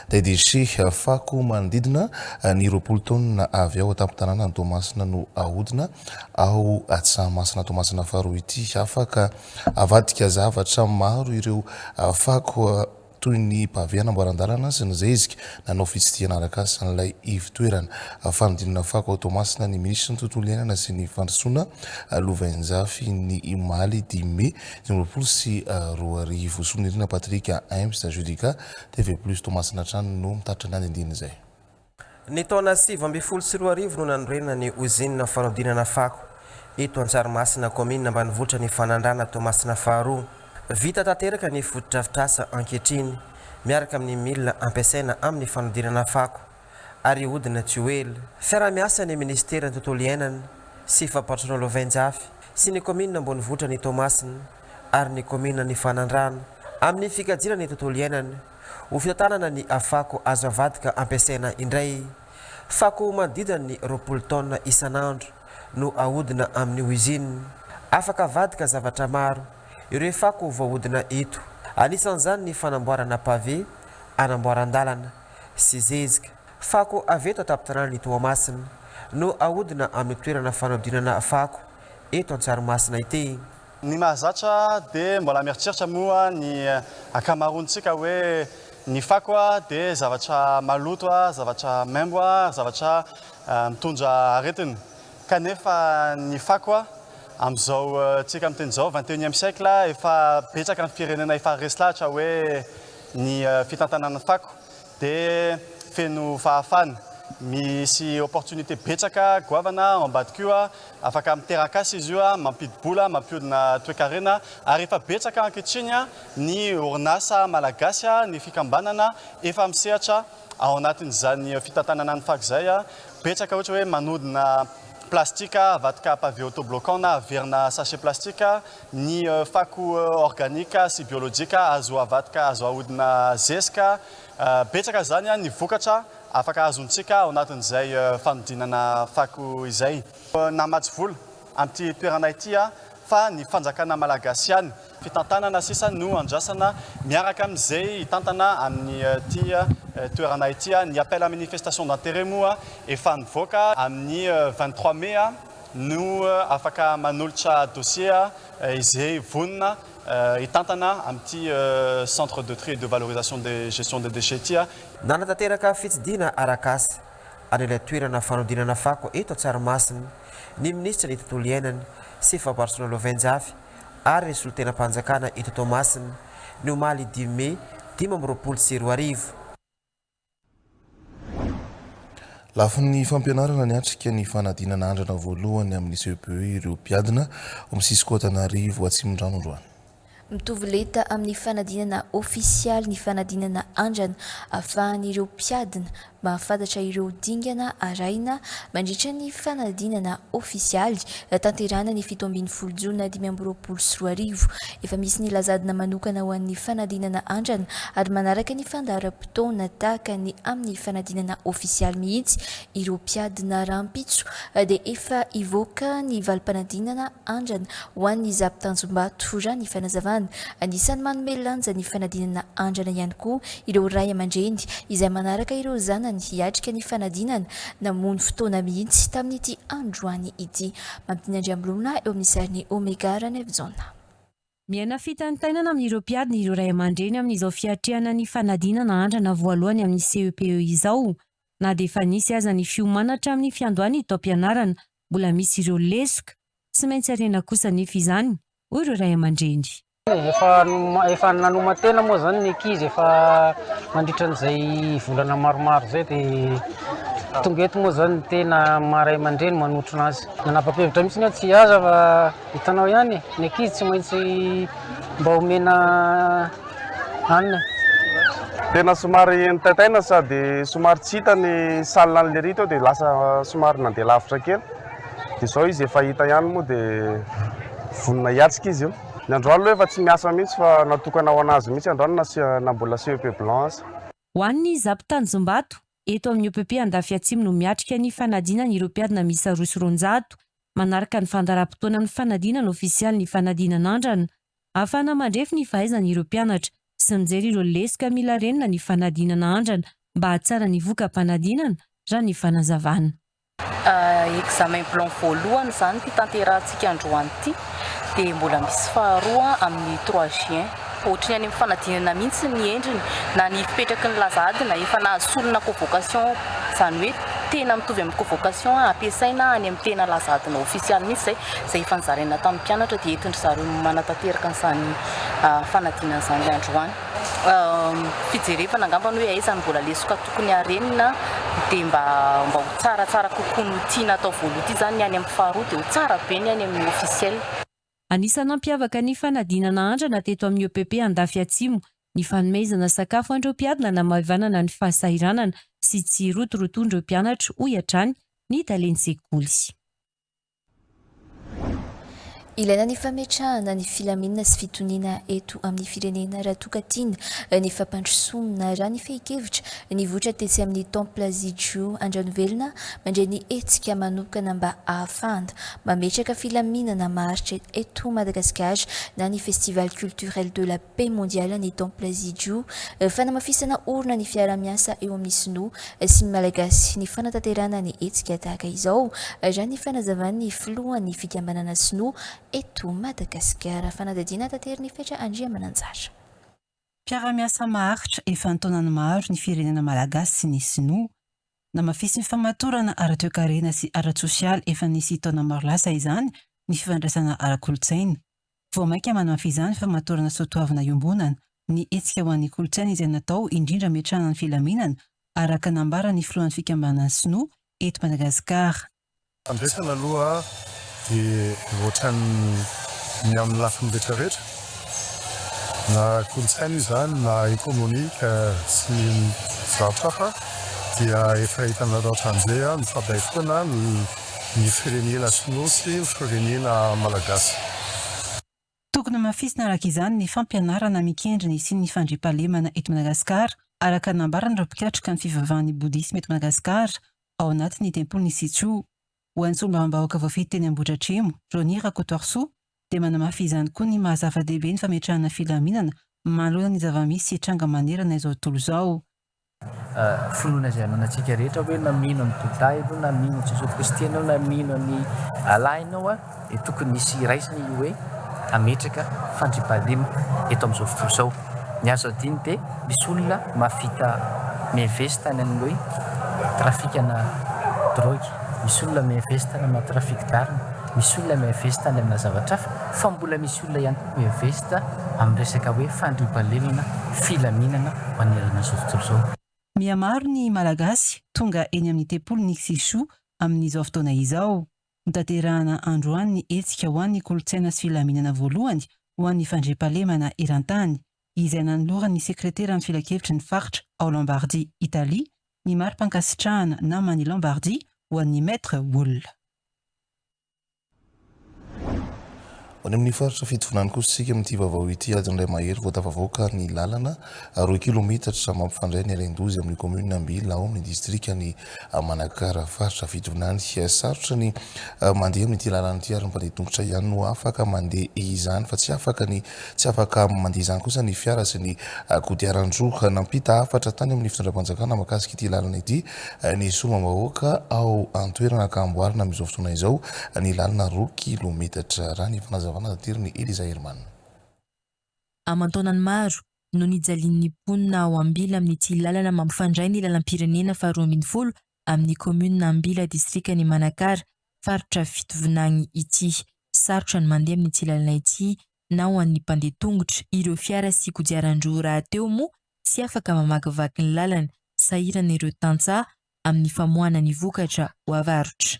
des déchets fako manodidina ny roapolo taona avy ao atampon-tanàna ny Tomasina no ahodina ao Tsamasinà Tomasina faharoa ity afaka avadika zavatra maro ireo fako toy ny pavé anamboaran-dalana sy ny zezika nanao fitsidihana araka sy n'ilay ivitoerana fanodinana fako ao Tomasina ny ministra ny tontolo iainana sy ny fandrosoana Lovainjafy ny Imaly 10 mai 2024 sonirina Patrick Imbs Judica TV+ Tomasina Trano no mitaritra ny andindiny izay. Ny taona 2024 no nanorenana ny ozinina fanodinana fako eto Antsaramasina commune ambanivohitra ny fanandrana Tomasina faharoa. Vita tanteraka ny fotodrafitrasa ankehitriny miaraka amin'ny milina ampiasaina amin'ny fanodinana fako ary hodina tsy ho ela. Fiara-miasa ny ministera ny tontolo iainana sy fampatrona Lovainjafy sy ny commune ambanivohitra ny Tomasina ary ny commune ny Fanandrana amin'ny fikajina ny tontolo iainana ho fitantanana ny afako azo avadika ampiasaina indray. Fako manodidina ny 20 taona isanandro no ahodina amin'ny usine afaka avadika zavatra maro. Ireo fako voahodina eto anisan'izany ny fanamboarana pavé, anamboaran-dalana sy zezika. Fako avy eto atampon-tanàna ny Toamasina no ahodina amin'ny toerana fanodinana fako eto Antsaramasina ity. Ny mahazatra dia mbola mieritreritra moa ny akamaroantsika hoe ny fako dia zavatra maloto, zavatra maimbo, zavatra mitondra aretina. Kanefa ny fako amizao tsika amin'ny teny zao 21e siècle efa betsaka ny firenena efa resy lahatra hoe ny fitantanana fako dia feno fahafana. Misy opportunité betsaka goavana ambadika io afaka miteraka asy izy io mampidibola mampiodina toekarena ary efa betsaka ankehitriny ny orinasa malagasy ny fikambanana efa misehatra ao anatin'izany fitantanana ny fako zay betsaka ohatra hoe manodina plastika avadika pavé autobloquant na verina sachet plastika ny fako organika sy biolojika azo avadika azo ahodina zezika betsaka zany ny vokatra afaka azontsika ao anatin'izay fanodinana fako izay. Namatsy vola amin'ity toerana ity fa ny fanjakana malagasy ihany fitantanana sisa no andrasana miaraka amin'izay hitantana amin'ny ty toerana ity ny appel à manifestation d'intérêt moa efa nivoaka amin'ny 23 mai no afaka manolotra dossier izay vonina hitantana amin'ity centre de tri et de valorisation de gestion des déchets ity. Nanatanteraka fitsidina arak'asa any ilay toerana fanodinana fako eto Tsaramasina ny ministra ny tontolo iainana sy famparotsona Lovainjafy ary solon-tenam-panjakana eto Tomasina ny omaly 10 mai 2024. Lafin'ny fampianarana ny atrika ny fanadinana andrana voalohany amin'ny CPE ireo mpiadina amin'ny Sisikôtanarivo Atsimondrano androany. Mitovy leta amin'ny fanadinana ofisialy ny fanadinana andrana ahafahan'ireo mpiadina mahafantatra ireo dingana araina mandritra ny fanadinana ofisialy tanterana ny 17 Jona 2024 efa misy ny lazadina manokana ho an'ny fanadinana andrana ary manaraka ny fandaharam-potoana tahaka ny amin'ny fanadinana ofisialy mihitsy ireo mpiadina rahampitso dia efa ivoaka ny valim-panadinana andrana ho an'ny Zapitanjombato raha ny fanazavana anisan'ny manome lanja ny fanadinana andrana ihany koa ireo ray aman-dreny izay manaraka ireo zanany hiatrika ny fanadinana namono fotoana mihitsy tamin'ity androany ity. Mampidina Andriambolona eo amin'ny sariny Omega Nevzona. Miaina fitantainana amin'ireo mpiadina ireo ray aman-dreny amin'izao fiatrehana ny fanadinana andrana voalohany amin'ny CEPE izao na dia efa nisy aza ny fiomanatra amin'ny fiandohany taom-pianarana mbola misy ireo lesoka tsy maintsy arena kosa nefa izany hoy ireo ray aman-dreny. Efa nanomatena moa zany ny ankizy efa mandritra an'izay volana maromaro zay dia tonga eto moa zany tena maray aman-dreny manotrona azy. Nanapa-kevitra mihitsy tsy aza fa hitanao ihany ny ankizy tsy maintsy mba omena hanina. Tena somary nitaitaina sady somary tsy hita ny salina an'le rito dia lasa somary nandeha lavitra kely. Dia zao izy efa hita ihany moa dia vonona hiatrika izy io. Ny androany aloha efa tsy miasa mihitsy fa natokana ho anazy mihitsy androany na mbola CEP blanc azy. Ho an'ny Zapitanjombato eto amin'ny OPP Andafy Atsimo no miatrika ny fanadinana ireo mpiadina miisa 200 manaraka ny fandaram-potoana ny fanadinana ofisialy ny fanadinan'andrana ahafahana mandrefy ny fahaizana ireo mpianatra sy mijery ireo lesoka mila renina ny fanadinana andrana mba hahatsara ny voka-panadinana raha ny fanazavana. Examen plan voalohany zany ty tanterahantsika androany ity dia mbola misy faharoa amin'ny 3 juin ohatrany any amin'ny fanadinana mihitsy ny endriny na ny fipetraky ny lazady na efa nahasolona convocation zany hoe tena mitovy amin'ny convocation ampiasaina any amin'ny tena lazady na ofisialy mihitsy zay efa nizaraina tamin'ny mpianatra dia entindry zareo manatanteraka n'izany fanadinana zany androany. Fijerevana angambany hoe aiza ny mbola lesoka tokony harenina dia mba ho tsaratsara kokoa no tiana atao voaloha ity zany any amin'ny faharoa dia ho tsara be ny any amin'ny ofisialy. Anisana mampiavaka ny fanadinana andrana teto amin'ny OPP Andafy Atsimo ny fanomezana sakafo andreo mpiadina na mahavanana ny fahasahiranana sy tsy rotorotondreo mpianatra hoy hatrany ny talensekoly. Ilaina ny fametrahana ny filaminana sy fitoniana eto amin'ny firenena raha toka tiana ny fampandrosonina raha ny fehi-kevitra ny votra tetsy amin'ny temple Zijio Andranovelona mandray ny hetsika manokana mba ahafahana mametraka filaminana maharitra eto Madagasikara na ny festival culturel de la paix mondiale ny temple Zijio fanamafisana orona ny fiara-miasa eo amin'ny sinoa sy malagasy ny fanatanterana ny hetsika tahaka izao raha ny fanazavan'ny filohan'ny fikambanana sinoa eto Madagasikara. Fanadadiana tanteriny fetra Andria Mananjara. Mpiara-miasa maharitra efa antaonany maro ny firenena malagasy sy ny sinoa namafisy ny famatorana ara-toekarena sy ara-tsosialy efa nisy taona maro lasa izany ny fifandraisana ara-kolotsaina. Voamaika manamafy izany famatorana soatoavina iombonana ny hetsika ho an'ny kolotsaina izay natao indrindra metrahana ny filaminana araka nambara ny filohan'ny fikambanana sinoa eto Madagasikara. Andraisana aloha dia ohatrany ny amin'ny lafiny rehetrarehetra na kolotsaina izany na ekônomika sy zavatra hafa dia efa hitanareo hatramin'izay mifampiaifana ny firenena sinoa sy ny firenena malagasy. Tokony mafisina araka izany ny fampianarana mikendriny sy ny fandriampahalemana eto Madagasikara araka nambarana ireo mpikatrika ny fivavahan'ny bodisma eto Madagasikara ao anatin'ny tempoly Zijio. Ho an'ny solombavambahoaka voafehy teny Ambohidratrimo, Rony Rakotoarsoa dia manamafy izany koa ny mahazava-dehibe ny fametrahana filaminana manoloana ny zavamisy sy hitranga manerana izao tontolo izao. Finoana izay ananantsika rehetra hoe na mino ny doday ianao na mino ny Jesosy Kristy ianao na mino ny Allah ianao dia tokony nisy raisiny hoe ametraka fandriampahalema eto amin'izao fotoana izao. Ny azo adiny dia misy olona mafita miinvesta any amin'ny hoe trafikana drogy. Misy olona miinvesta amin'ny trafik d'arme, misy olona miinvesta any amina zavatra hafa, fa mbola misy olona ihany koa miinvesta amin'ny resaka hoe fandriampahalemana, filaminana manerana izao tontolo izao. Mihamaro ny malagasy tonga eny amin'ny tempoly Zijio amin'izao fotoana izao. Notanterahana androany ny hetsika ho an'ny kolotsaina sy filaminana voalohany ho an'ny fandriampahalemana eran-tany izay nanoloran'ny sekretera amin'ny filakevitry ny faritra ao Lombardie, Italia, ny mari-pankasitrahana namany Lombardie ho an'ny maître Wool. Any amin'ny faritra fitovinany kosa sika amin'ity vaovao ity adin'ilay mahery voatafavoaka ny lalana 2 kilometatra mampifandray ny Alendozy amin'ny commune Ambila ao amin'ny distrika ny Manakara faritra fitovinany sarotra ny mandeha amin'ity lalana ity ary ny mpandeha tongotra ihany no afaka mandeha izany fa tsy afaka mandeha izany kosa ny fiara sy ny kodiaran-droa nampita hafatra tany amin'ny fitondram-panjakana mahakasika ity lalana ity ny solombavambahoaka ao an-toerana ka amboarina amin'izao fotoana izao ny lalana 2 kilometatra raha ny fanazavana tirny Eliza Herman. Amantaonany maro no nijalian'ny mponina ao Ambila amin'ity lalana mampifandray ny lalam-pirenena faharoa ambin'ny folo amin'ny commune Ambila distrika ny Manakara faritra fitovinany ity. Sarotra ny mandeha amin'ity lalana ity na ho an'ny mpandeha tongotra ireo fiara sy kodiaran-droa rahateo moa tsy afaka mamakivaky ny lalana sahirana ireo tantsaha amin'ny famoahana ny vokatra ho avarotra.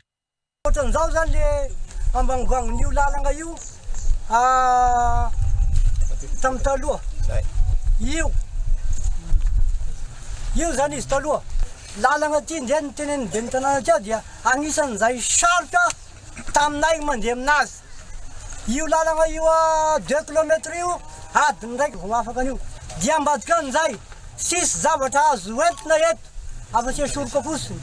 Ohatran'izao zany le ambanivoangin'io lalana io tamin'ny taloha io zany izy taloha lalana ty ndray ny teneny de ny tanàna ty dia anisan'izay sarotra taminay mandeha aminazy. Io lalana io 2 kilometra io adiny raiky vao afaka an'io dia ambadika an'izay sisy zavatra azo entina eto afa-tsy soroka fosiny.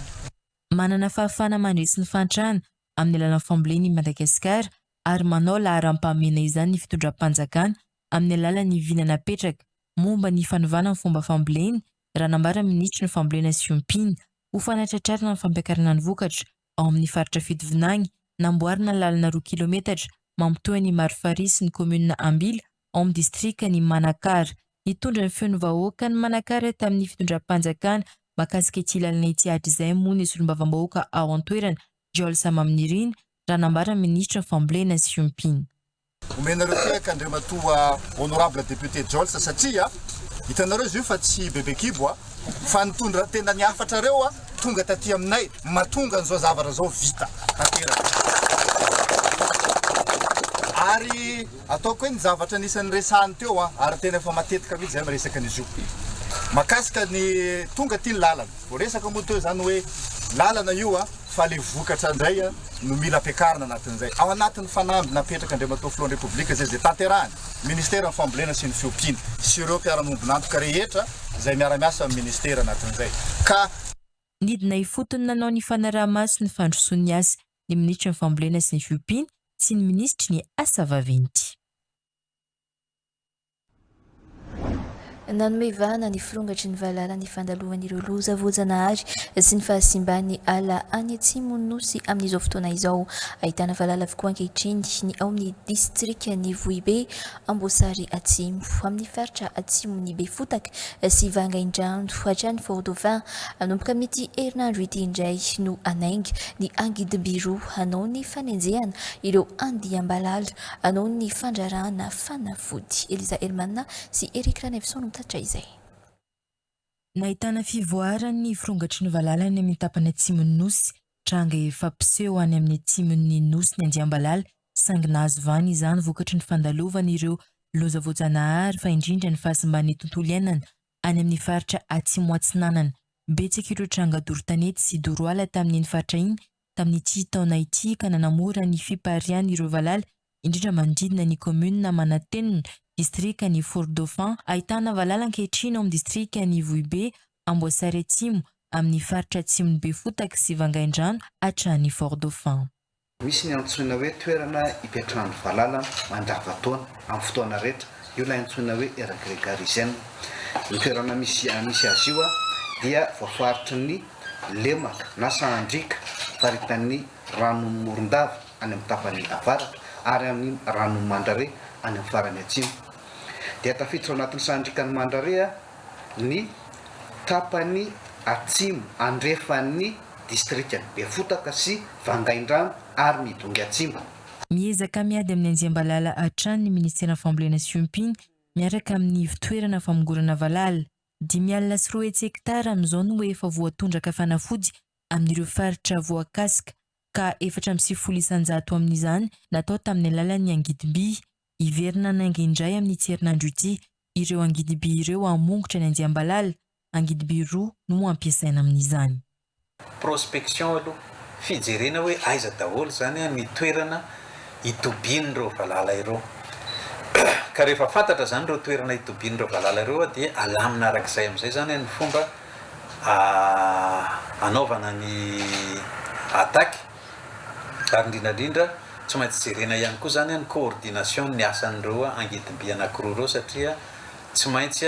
Manana fahafana mandresy ny fantrana amin'ny alalan'ny famboleny i Madagasikara ary manao laharam-pahamena izany ny fitondram-panjakana amin'ny alalan'ny vinana petraka momba ny fanovana ny fomba famboleny raha nambara ministra ny fambolena sy fiompina ho fanatratrarina ny fampiakarana ny vokatra ao amin'ny faritra Fitovinany namboarina lalana 2 kilometatra mampitohy ny Marifarisy ny komuna Ambila ao amin'ny distrika ny Manakara. Nitondra ny feon'ny vahoaka ny Manakara tamin'ny fitondram-panjakana makasika ity lalana ity hatr'izay moa ny solombavam-bahoaka ao an-toerana Joel Samamnirina raha nambara ministra ny fambolena sy fiompina. Omenareo feky Andriamatoa honorable député Jolsa satria hitanareo izy io fa tsy bebe kibo fa nitondra tena ny afatra reo tonga taty aminay mahatonga an'izao zavatra zao vita tanteraka. Ary ataoko hoe ny zavatra nisan'ny resahany teo ary tena efa matetika mihitsy zay miresaka an'izy io. Makasika ny tonga ty ny lalana. Vo resaka moa teo zany hoe lalana io fa le vokatra indray no mila ampiakarina anatin'izay. Ao anatin'ny fanamby napetraka Andriamatoa Filohan'ny Repoblika zay tanterahany ministera ny fambolena sy ny fiompiana sy ireo mpiara-mombonantoka rehetra zay miara-miasa amin'ny ministera anatin'izay. Ka nidina ifotony nanao ny fanaraha-maso ny fandrosoan'ny asa ny ministra ny fambolena sy ny fiompiana sy ny ministry ny asa vaventy. Nanomevana ny firongatry ny valala ny fandalovany ireo loza voajanahary sy ny fahasimban'ny ala any atsimon'ny nosy amin'izao fotoana izao. Ahitana valala avokoa ankehitriny ny ao amin'ny distrika ny Vohibe, Amboasary Atsimo, amin'ny faritra Atsimon'ny Befotaka sy Vangaindrano hatrany Fort-Dauphin. Nanomboka amin'ity herinandro ity indray no anainga ny Angidibiro hanao ny fanenjehana ireo andiam-balala hanao ny fandrarahana fanafody. Eliza Elmanna sy Eric Ranevson nahitana fivoarany firongatry ny valala ny amin'ny tapany atsimon'ny nosy tranga efa piseho any amin'ny atsimon'ny nosy ny andiam-balala sangina azo vany izany vokatry ny fandalovana ireo loza voajanahary fa indrindra ny fahasimban'ny tontolo iainana any amin'ny faritra Atsimo Atsinanana. Betsaka ireo tranga dorotanety sy doroala tamin'ny faritra iny tamin'ity taona ity ka nanamora ny fipariany ireo valala indrindra manodidina ny komuna Manatenina distrika ny Fort-Dauphin. Ahitana valala ankehitriny ao amin'ny distrika ny Vohibe, Amboasary Atsimo amin'ny faritra Atsimon'ny Befotaka sy Vangaindrano hatrany Fort-Dauphin. Misy ny antsoina hoe toerana ipetrahan'ny valala mandrava-taona amin'ny fotoana rehetra, io ilay antsoina hoe era grégarienne. Ny toerana misy azy io dia voafaritry ny lemaka na sahandrika faritan'ny rano Morondava any amin'ny tapany avaratra ary amin'ny rano Mandrare any amin'ny farany atsimo. Dia tafiditra ao anatin'ny sahandrikan'ny Mandrare ny tapany Atsimo andrefan'ny distrikany Befotaka sy Vangaindrano ary midongy Atsimo. Miezaka miady amin'ny anjiam-balala hatrany ny ministera fambolena sy fiompina miaraka amin'ny fitoerana famongorana valala 5.3 hektara amin'izao no efa voatondraka fanafody amin'ireo faritra voakasika ka 450 amin'izany natao tamin'ny alalan'ny Angidiby. Iverina nainga indray amin'ny herinandro ity ireo Angidiby ireo hamongotra ny andiam-balala. Angidiby roa no ampiasaina amin'izany. Prospection aloha fijerena hoe aiza daholo zany ny toerana itobian'ireo valala ireo. Ka rehefa fantatra zany ireo toerana itobian'ireo valala ireo dia alamina arak'izay amin'izay zany ny fomba anaovana ny attaque ary indrindrandrindra tsy maintsy jerena ihany koa zany ny coordination ny asan'ireo Angidiby anankiroa ireo satria tsy maintsy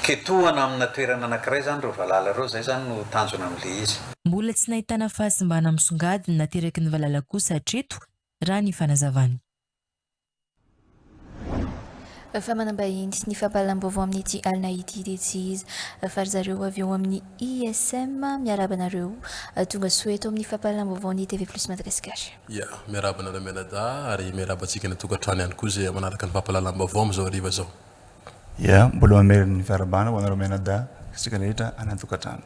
ketohana amina toerana anankiray zany ireo valala ireo, zay zany no tanjona amin'ilay izy. Mbola tsy nahitana fahasimbana misongadina nateraky ny valala kosa hatreto raha ny fanazavany. Fa manambahiny ny fampahalam-baovao amin'ity alina ity dia tsy izy fary zareo avy eo amin'ny ISM miarabanareo tonga soeto amin'ny fampahalam-baovao ny TV Plus Madagascar. Ya, miarabanareo menada ary miarabantsika ny tokantrano ihany koa zay manaraka ny fampahalam-baovao amin'izao hariva zao. Ya, mbola mameriny ny fiarabana ho anareo menada isika rehetra any an-tokantrano.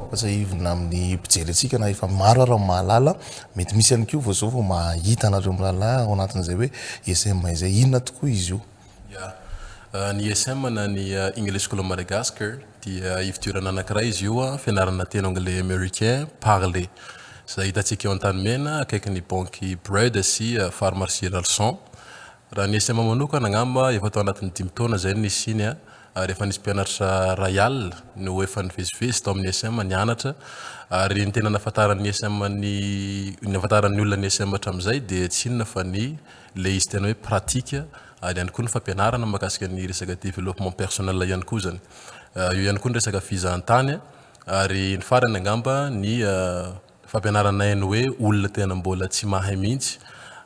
Ivona amin'ny mpijery antsika na efa maro raha mahalala mety misy ihany koa zao vao mahita anareo mirahalahy ao anatin'izay hoe ISM izay inona tokoa izy io? Ya, ny ISM na ny English School of Madagascar dia ifidirana anankiray izy io fianarana teny anglais américain parler. Zay hitantsika eo an-tanimena akaiky ny banky Bread sy pharmacie Ralson. Raha ny ISM manokana angamba efa tao anatin'ny 5 taona zay nisy iny rehefa nisy mpianatra Royal no efa nivezivezy tao amin'ny SM nianatra ary ny tena nafantaran'ny SM nafantaran'ny olona ny SM hatramin'izay dia tsy inona fa le izy tena hoe pratika ary ihany koa ny fampianarana mahakasika ny resaka développement personnel ihany koa zany. Io ihany koa ny resaka fizahantany ary ny farany angamba ny fampianarana hainy hoe olona tena mbola tsy mahay mihitsy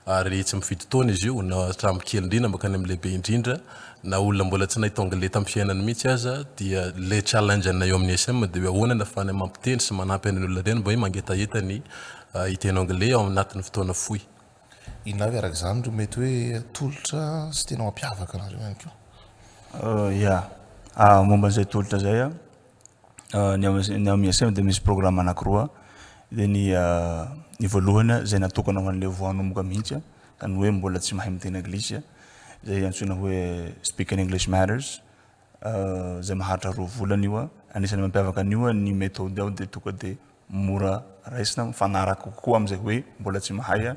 ary tsy mifidy taona izy io na hatramin'ny kely indrindra makany amin'ny lehibe indrindra na olona mbola tsy nahita anglais tamin'ny fiainany mihitsy aza dia le challenge ana eo amin'ny SM dia hoe ahoana ahafahany mampiteny sy manampy an'ny olona ireny mba hoe mangetaheta ny hiteny anglais ao anatin'ny fotoana fohy. Inona avy araka izany ro mety hoe tolotra sy tena mampiavaka anareo ihany koa? Ya, momba an'izay tolotra zay ny amin'ny SM dia misy programme anankiroa dia ny voalohany zay natokana ho an'ilay voanomboka mihitsy zany hoe mbola tsy mahay miteny anglisy zay antsoina hoe Speaking English Matters zay maharitra 2 volana io anisan'ny mampiavaka an'io ny méthode ao dia tonga dia mora raisina mifanaraka kokoa amin'izay hoe mbola tsy mahay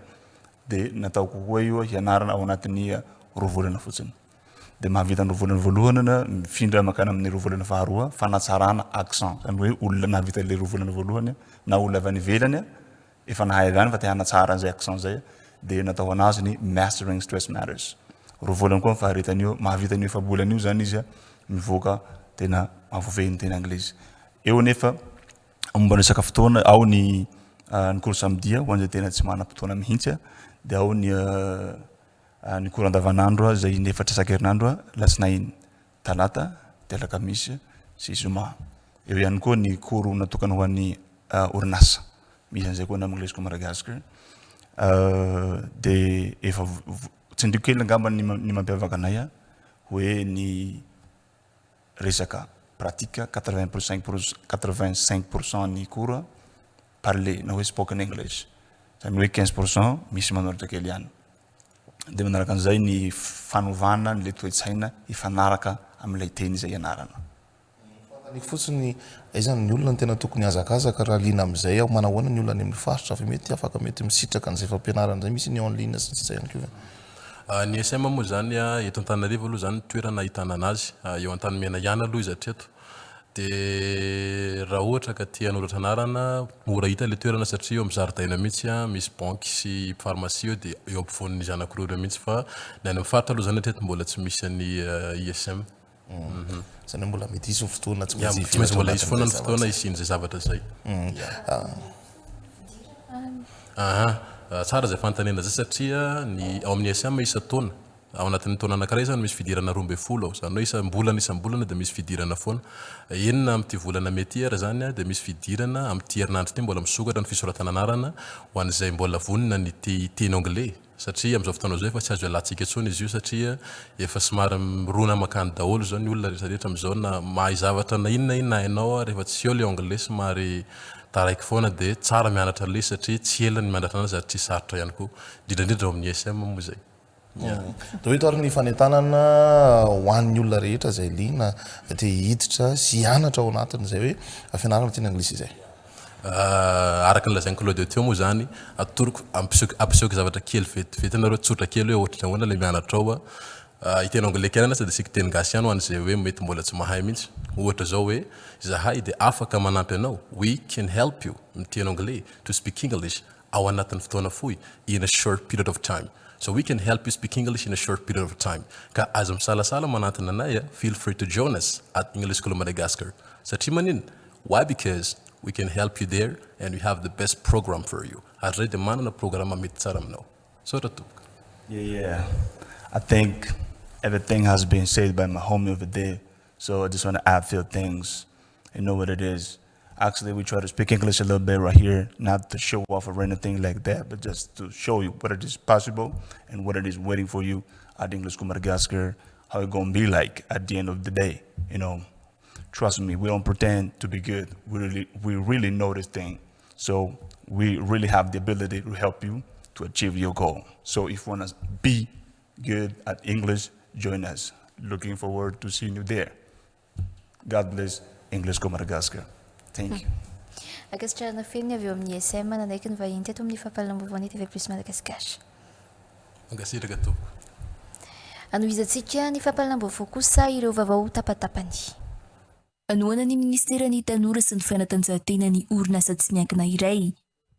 dia natao kokoa io hianarana ao anatin'ny 2 volana fotsiny dia mahavita ny 2 volana voalohany mifindra makany amin'ny 2 volana faharoa fanatsarana accent zany hoe olona nahavita le 2 volana voalohany na olona avy any ivelany efa nahay avy any fa te hanatsara an'izay accent zay dia natao anazy ny mastering stress matters 2 volana koa faharetan'io mahavita ny efa-bolana io zany izy mivoaka tena mahavoafehy ny teny anglisy eo nefa momba resaka fotoana ao ny cours samedi ho an'izay tena tsy manam-potoana mihitsy dia ao ny cours andavanandro zay inefatra isan-kerinandro latsinainy talata dia alakamisy sy zoma eo ihany koa ny cours natokana ho an'ny orinasa misy an'izay koa amin'ny English Madagasikara dia efa tsindriko kely angamba ny mampiavaka anay hoe ny resaka pratique 85% ny cours parler na hoe spoken English zany hoe 15% misy manoratra kely ihany dia manaraka an'izay ny fanovana ny le toe-tsaina hifanaraka amin'ilay teny izay ianarana. Fantaniko fotsiny izany ny olona tena tokony hazakazaka raha liana amin'izay ao manahoana ny olona any amin'ny faritra fa mety afaka mety misitraka an'izay fampianarana izay misy ny en ligne sy tsy ihany koa. Ny SM moa zany eto Antananarivo aloha zany toerana ahitana anazy eo Antanimena ihany aloha izy hatreto dia raha ohatra ka tia hanoratra anarana mora hita le toerana satria eo amin'ny zaridaina mihitsy misy banky sy pharmacie eo dia eo ampovoan'ny zanak'ireo ireo mihitsy fa ny any amin'ny faritra aloha zany hatreto mbola tsy misy ny ISM. Zany mbola mety hisy fotoana tsy maintsy mbola hisy foana ny fotoana isian'izay zavatra zay. Tsara zay fantanena zay satria ny ao amin'ny SM isa taona ao anatin'ny taona anankiray zany misy fidirana 12 zany hoe isam-bolana dia misy fidirana foana enina amin'ity volana mety ara zany dia misy fidirana amin'ity herinandro ity mbola misokatra ny fisoratana anarana ho an'izay mbola vonina ny teny anglais satria amin'izao fotoana zao efa tsy azo alantsika intsony izy io satria efa somary mirona makany daholo zao ny olona rehetrarehetra amin'izao na mahay zavatra na inona hainao rehefa tsy eo le anglais somary taraiky foana dia tsara mianatra le satria tsy ela ny mianatra anazy ary tsy sarotra ihany koa indrindrandrindra ao amin'ny SM moa zay. Dia hoe toary ny fanentanana ho an'ny olona rehetra izay liana dia hiditra sy hianatra ao anatiny izay hoe fianarana teny anglisy izay. Araka ny lazainy Claude teo moa zany atoroko ampisehoky zavatra kely vetivety tsotra kely hoe ohatra ahoana ilay mianatra ao hiteny anglais kely ana sady sika teny gasy ihany ho an'izay hoe mety mbola tsy mahay mihitsy ohatra zao hoe zahay dia afaka manampy anao we can help you miteny anglais to speak English ao anatin'ny fotoana fohy in a short period of time. So we can help you speak English in a short period of time. Ka aza misalasala manatona anay feel free to join us at English School of Madagascar. Satria manin, why? Because we can help you there and we have the best program for you. Ary dia manana programa mety tsara aminao. So ratok. Yeah. I think everything has been said by my homie over there. So I just want to add a few things. You know what it is. Actually, we try to speak English a little bit right here, not to show off or anything like that, but just to show you what it is possible and what it is waiting for you at English School Madagascar, how it's going to be like at the end of the day. You know, trust me, we don't pretend to be good. We really know this thing. So we really have the ability to help you to achieve your goal. So if you want to be good at English, join us. Looking forward to seeing you there. God bless English School Madagascar. Thank you. Akasitrarana filny avy eo amin'ny SM nanaiky ny vahiny teto amin'ny fampahalalam-baovany TV+ Madagasikara. Mankasitraka tompoko. anohizantsika ny fampalalambavao kosa ireo vaovao tapatapany. Anoana ny ministerany tanora sy ny fanatanjahantena ny orinasa tsy miankina iray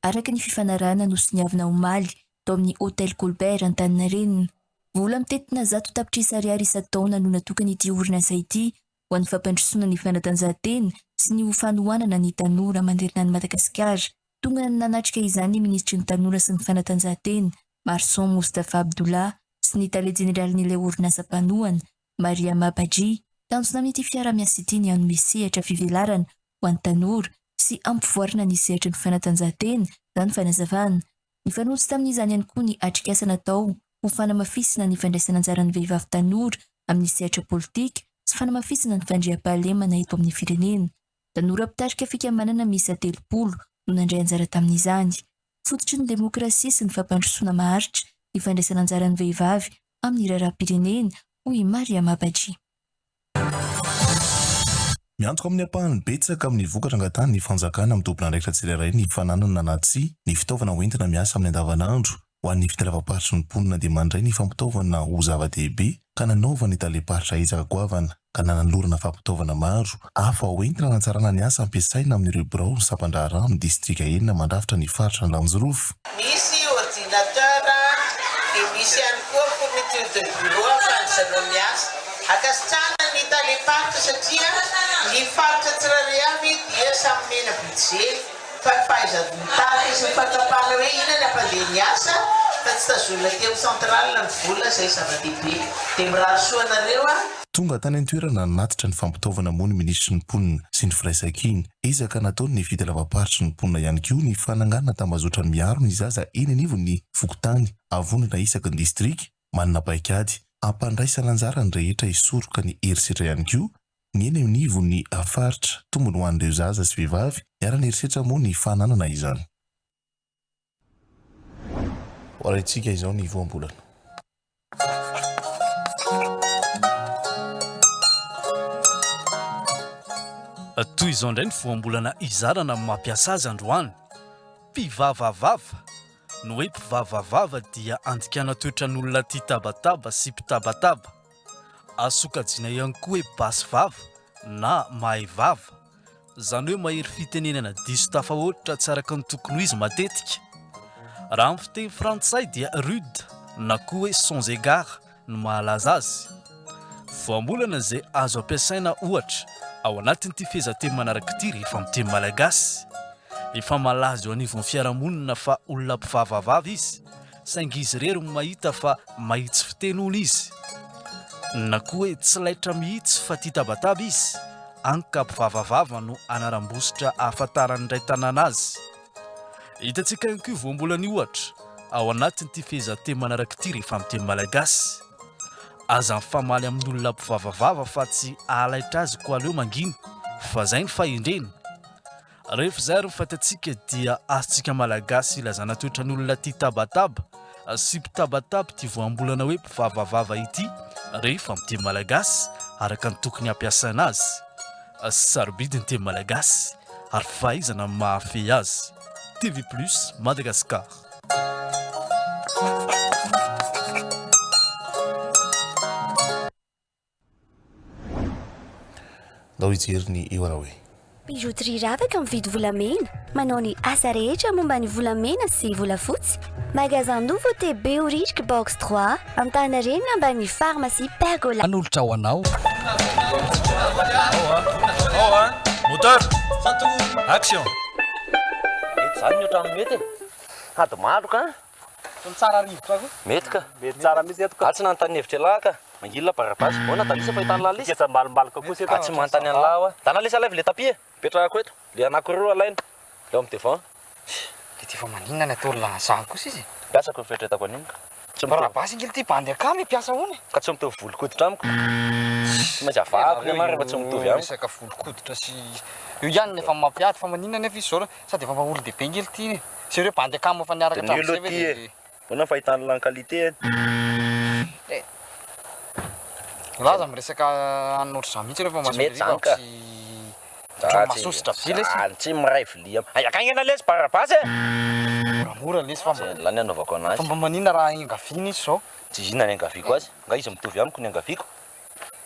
araka ny fifanarahana nosoniavina omaly tao amin'ny hôtel Colbert Antaninarenina. Vola mitetina 100 tapitrisa ariary isa-taona no natokana ity orinasa ity ho an'ny fampandrosoana ny fanatanjahantena sy ny fanohanana ny tanora manderina ny Madagasikara. Tonga nanatrika izany ny ministry ny tanora sy ny fanatanjahantena Marson Moustapha Abdullah sy ny tale jeneralin'ilay orinasa mpanohana Maria Mabaji tanjona amin'ity fiara-miasa ity ny hanome sehatra fivelarana ho an'ny tanora sy ampivoarana ny sehatra ny fanatanjahantena izany fanazavana. Mifanohitsy tamin'izany ihany koa ny atrikasa natao ho fanamafisina ny fandraisana anjaran'ny vehivavy tanora amin'ny sehatra politika sy fanamafisina ny fandriam-pahalemana eto amin'ny firenena. Tanora mpitarika fikamanana miisa 30 no nandray anjara tamin'izany. Fototry ny demokrasia sy ny fampandrosoana maharitra ny fandraisana anjaran'ny vehivavy amin'ny raharaham-pirenena hoy Maria Mabaji. Miantoka amin'ny ampahany betsaka amin'ny vokatra angatany ny fanjakana amin'ny dobona andraikitra tsirairay ny fananana anaty ny fitaovana hoentina miasa amin'ny andavanandro ho an'ny fitalavam-paritry ny mponina dia mandray ny fampitaovana ho zava-dehibe ka nanaova ny taleparitra hitsaka goavana ka nanalorana fampitaovana maro hafa hoentina natsarana ny asa ampiasaina amin'ireo birao ny sampandahara amin'ny distrika enina mandrafitra ny faritra ny Lanjorofo. Misy ordinateur dia misy ihany koa fourniture de bureau afandraisana miasa akasitrana ny taleparitra satria ny faritra tsirairay avy dia samy mena budget fa fahaizan-tany sy fatapana hoe inona ampandeha miasa fa tsy tazolona teo central ny vola izay zava-dehibe dia mirary soanareo Tonga tany an-toerana natitra ny fampitaovana moa ny ministry ny mponina sy ny firaisan-kina ezaka nataony ny fitalavam-paritry ny mponina ihany koa ny fananganana tambazotra ny miaro ny zaza eny anivo ny fokotany avonana isaky ny distrika manana paikady ampandraisana anjara ny rehetra hisoroka ny herisetra ihany koa ny eny anivo ny afaritra tombony ho an'ireo zaza sy vehivavy hiara ny herisetra moa ny fananana izany. Hoaraitsika izao ny voambolana. Toy izao indray ny voambolana izarana mampiasa azy androany. Mpivavavava no hoe mpivavavava dia andikana toetran'olona tia tabataba sy mpitabataba. Asokajiana ihany koa hoe basy vava na mahay vava. Izany hoe mahery fitenenana diso tafahotritra tsy araka ny tokony ho izy matetika. Raha amin'ny fiteny frantsay dia rude na koa hoe sans égard no mahalaza azy. Voambolana izay azo ampiasaina ohatra ao anatin'ity fehezanteny manaraka ity rehefa miteny malagasy. Efa malaza eo anivon'ny fiarahamonina fa olona mpivavavava izy, saingy izy irery no mahita fa mahitsy fiteny hono izy. Na koa hoe tsy laitra mihitsy fa tia tabataba izy, anka mpivavavava no anaram-bositra ahafantaran'ny iray tanàna azy. Hitantsika ihany koa voambolana ohatra ao anatin'ity fehezanteny manaraka ity rehefa miteny malagasy. Aza mifamaly amin'olona mpivavavava fa tsy ahalaitra azy koa aleo manginy, fa zay ny fahendreny. Rehefa izay ary mifantatsika dia azontsika malagasy ilazana toetran'olona tia tabataba sy mpitabataba ity voambolana hoe mpivavavava ity rehefa miteny malagasy araka ny tokony ampiasana azy. Sarobidy ny teny malagasy ary fahaizana mahafehy azy. TV+ Madagascar. Dao hijery ny eo araha hoe Bijouterie ravaka mividy volamena, manao ny asa rehetra momba ny volamena sy volafotsy. Magasin Nouveauté Beorisk Box 3 Antaninarenina ambany pharmacie Pergola. Anolotra ho anao. Moteur, action. Zany ny otrano mety ady maro ka tsara rivotra ko mety ka mety tsara mihitsy eto ka tsy nanontany hevitra lahy ka mangilina barabasy bona talisa fa hitany lalisa ketsa mbalimbalika kosa eto tsy manontany any lahy tanalisa lay le tapie petrahako eto le anankiroa alaina leo amin'ny devant le ty fa maninona ny atolona zaho kosa izy piasako fetretako aniny barabasy ingely ty bandy akamy piasa hony ka tsy mitovy volokoditra amiko tsy maintsy avako ny maro rehefa tsy mitovy amiko resaka volokoditra sy io ihany nefa mampiady fa maninona nefa izy zao sady efa olo dehibe ingely ty iny sy ireo bandy akamy fa niaraka traversé bona fahitany lan qualité laza miresaka anotro za mihitsy rehefa masoriva sy masositra vile tsy miray vilia ay akagny ana lesy barabasy mora lesy fa la ny anaovako anazy fomba manina raha engaviana izy zao tsy izinana engaviko azy nga izy mitovy amiko ny engaviko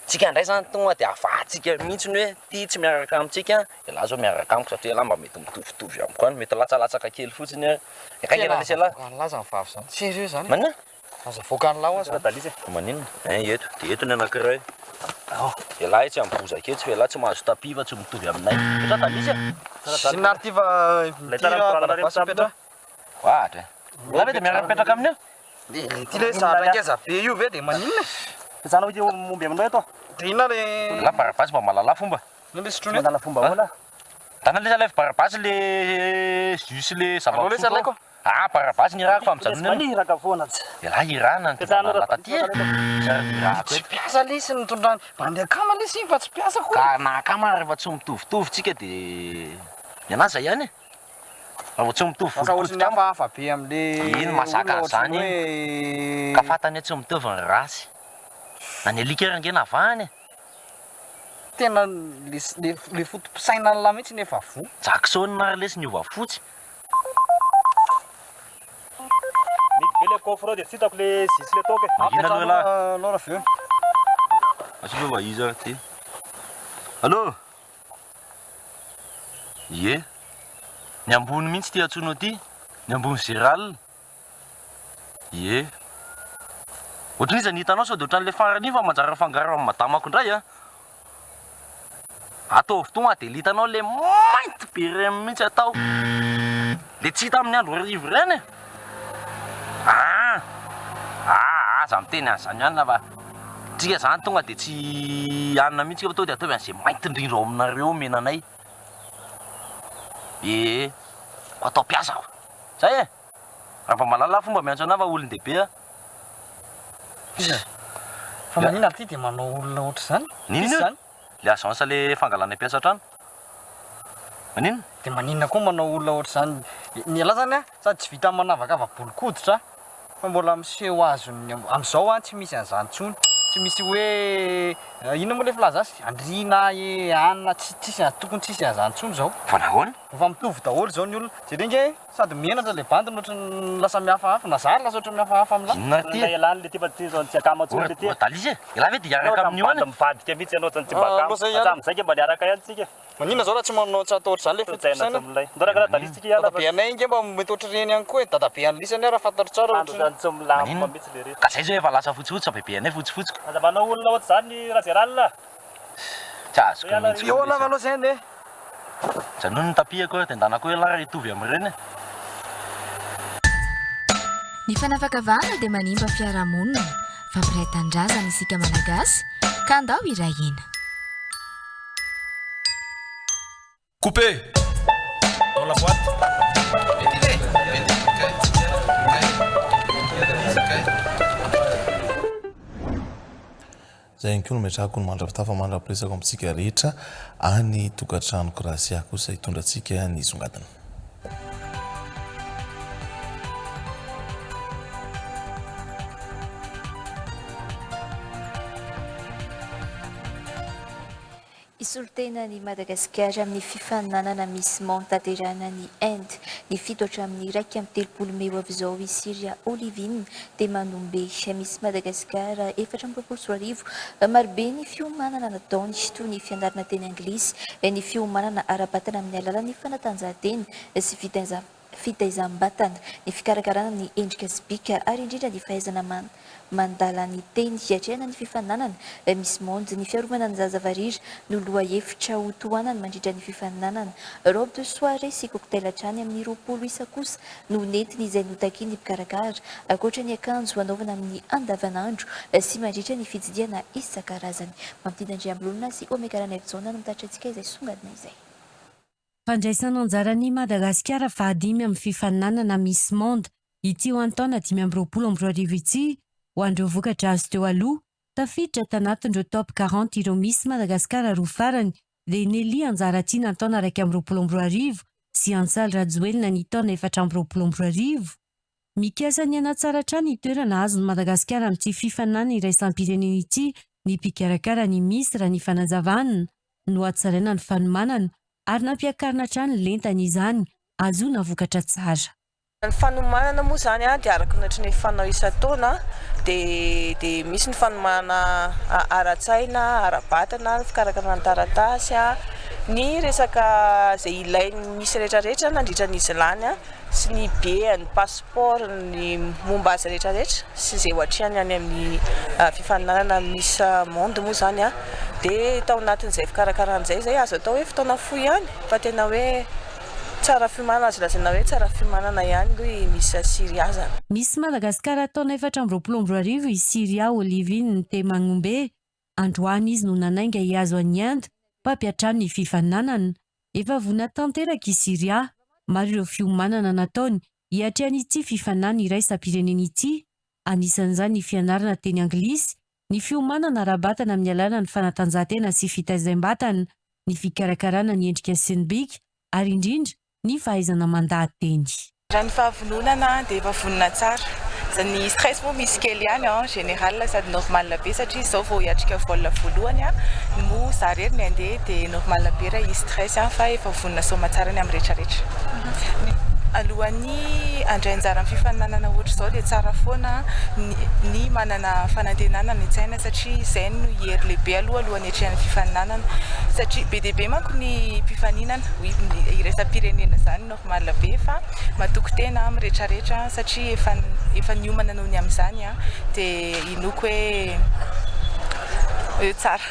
tsika indray zany tonga de afatsika mihitsy ny hoe ty tsy miaraka amintsika la zao miaraka amiko satria la mba mety mitovitovy amiko any mety latsalatsaka kely fotsiny akaiky lesy la laza ny vavy zany sérieux zany manina aza voaka ny lao azy dalisa maninona eto de eto ny anankiray la tsy ambozaka etsy fa la tsy mahazo tapi fa tsy mitovy aminay etra dalisa synartiva petra ohatra la ve de miaraka mipetraka aminy ty le sahatrankeza be io ve de maninona zana hoe momby aminao eto dina le la barabasy mba malala fomba le sotrona fomba ola tana le lef barabasy le jus le zava-pisotro barabasy ny irahako fa mijanona iraka foana la irana ty tsy piasa lesy nitondrany mandeha kama lesy fa tsy piasa ko ka na kama rehefa tsy mitovitovy tsika de mianaza ihany raha tsy mitovy ohatrany hafahafa be am'le iny masaka zany ka fatany tsy mitovy ny rasy na ny alika rangena avahany tena le fotom-pisaina la mihitsy nefa vo jakisony na lesy ny ova fotsy le coffre de sitako le sisy le toke lora feo asiko va iza ty allo ye ny ambony mihitsy ty atsono ty ny ambony géral ye ohatran'iza ny hitanao sao de ohatran'le farany fa manjary fangaro amin'ny madamako indray a ataovy tonga de litanao le mainty be reny mihitsy atao le tsy hita amin'ny andro arivo reny aza miteny an'izany ihany fa tsika zany tonga de tsy anina mihitsy fa to de ataovy an'izay mainty indrindra ao aminareo menanay atao piasa zay raha mba malala fomba miantso ana fa olon-dehibe fa manina ty de manao olona ohatra zany ninona le agence le fangalana piasa atrano manina de maninona koa manao olona ohatra zany ny ala zany a sady tsy vita manavakava bolokoditra fa mbola miseho azony am'izao a tsy misy an'izany tsony tsy misy hoe ino moa le filaza azy andrina anina tsisy tokony tsisy an'izany tsony zao fa nahoana fa mitovy daholo zao ny olona jerenge sady mienatra le bandiny ohatrany lasa mihafahafa na zary lasa ohatry mihafahafa amilany le ty fa ty zao tsy akamatsony le ty dalisa la ve de iaraka amin'ny ioana mivadika mihitsy ianao zany tsy bakazay ke mba niaraka ihany tsika manina zao raha tsy manao tsy atao ohatr'izany le fotosainamilay ndoraka raha dalitsika ihany dadabe anay inge mba mety ohatry reny ihany koa dadabe an'lisany raha fantatro tsara tsy milama mihitsy le ka zay zao efa lasa fotsifotsy sa bebe anay fotsifotsy aza manao olona ohatry zany raha géral tsy azoko mihitsy eo lava aloha zay ande janony ny tapiako de ndanako ela raha hitovy amin'ireny ny fanavakavahana dia manimba fiarahamonina fampiraitan-drazana isika malagasy ka andao irahina coupé dans la boîte zay ihany koa no metrahako ny mandrapitafa mandrapiresako amintsika rehetra any tokantranoko raha sy ah kosa hitondrantsika ny zongadina isolotena ny Madagasikara amin'ny fifaninanana misy tanterahana ny Inde ny fito hatramin'ny 1.30 Meo avy izao i Siria Olivine dia manombe misy Madagasikara 4.4 marobe ny fiomanana nataony toy ny fianarana teny anglisy ny fiomanana ara-batana amin'ny alalan'ny fanatanjahantena sy fitaizam-batana ny fikarakarana ny endrika sibika ary indrindra ny fahaizana mandala ny teny hiatrehana ny fifaninanana misy monde ny fiarovana ny zazavariry no loha hevitra ho tohanana mandritra ny fifaninanana robe de soirée sy cocktail hatrany amin'ny 20 isa kosa no netiny izay notakiany mpikarakara ankoatra ny akanjo anaovana amin'ny andavanandro sy mandritra ny fijidiana isan-karazany mampitindandriambolona sy omekarana evjona no mitatitra antsika izay songadina izay fandraisana anjarany Madagasikara fahadimy amin'ny fifaninanana Miss Monde ity ho antaona 2024 ity ho andreo vokatra azo teo aloha tafiditra tanatin'ireo top 40 ireo Miss Madagasikara roa farany dia Nelly Anjaratiana antaona 2024 sy Ansal Rajoelina ny taona 2024 mikasa ny anatsara trany toerana azony Madagasikara amin'ity fifaninanana iraisam-pirenena ity ny mpikarakara ny Miss raha ny fanazavana no atsaraina ny fanomanana ary nampiakarina trany lentany izany azona vokatra tsara Ny fanomanana moa zany dia araka ny ohatry ny fanao isan-taona dia misy ny fanomanana ara-tsaina, ara-batana, ny fikarakarana taratasy, ny resaka izay ilainy misy rehetrarehetra nandritra ny izy lany sy ny beany passeport ny momba azy rehetrarehetra sy izay ohatrihany any amin'ny fifaninanana misy monde moa zany dia tao anatin'izay fikarakarana zay azo atao hoe fotoana fohy ihany fa tena hoe tsara fimanana azy lazaina hoe tsara fimanana ihany hoe misy Siria zany. Misy Madagasikara taona 420 i Siria Olivine Ntemangombe androany izy no nanainga hiazo any Inde mpampiatrano ny fifaninanana efa vona tanteraka i Siria maro ireo fiomanana nataony hiatrehany ity fifaninana iraisam-pirenena ity anisan'izany ny fianarana teny anglisy ny fiomanana ara-batana amin'ny alàna ny fanatanjahantena sy fitaizam-batana ny fikarakarana ny endrika sy ny bika ary indrindra ny fahaizana mandahateny. Raha ny fahavononana dia efa vonona tsara. Ny stress moa misy kely ihany en général sady normal be satria izao vao hiatrika vola voalohany no za rery ny andeha dia normal be raha i stress fa efa vonona soma tsara ny amin'ny rehetrarehetra. Alohan'ny andray anjara amin'ny fifaninanana ohatra izao dia tsara foana ny manana fanantenana ny tsaina satria izay no hery lehibe alohan'ny hatrehan'ny fifaninanana satria be dia be manko ny mpifaninana iraisam-pirenena zany normal be fa matoky tena amin'ny rehetrarehetra satria efa niomana noho ny amin'izany dia inoko hoe tsara.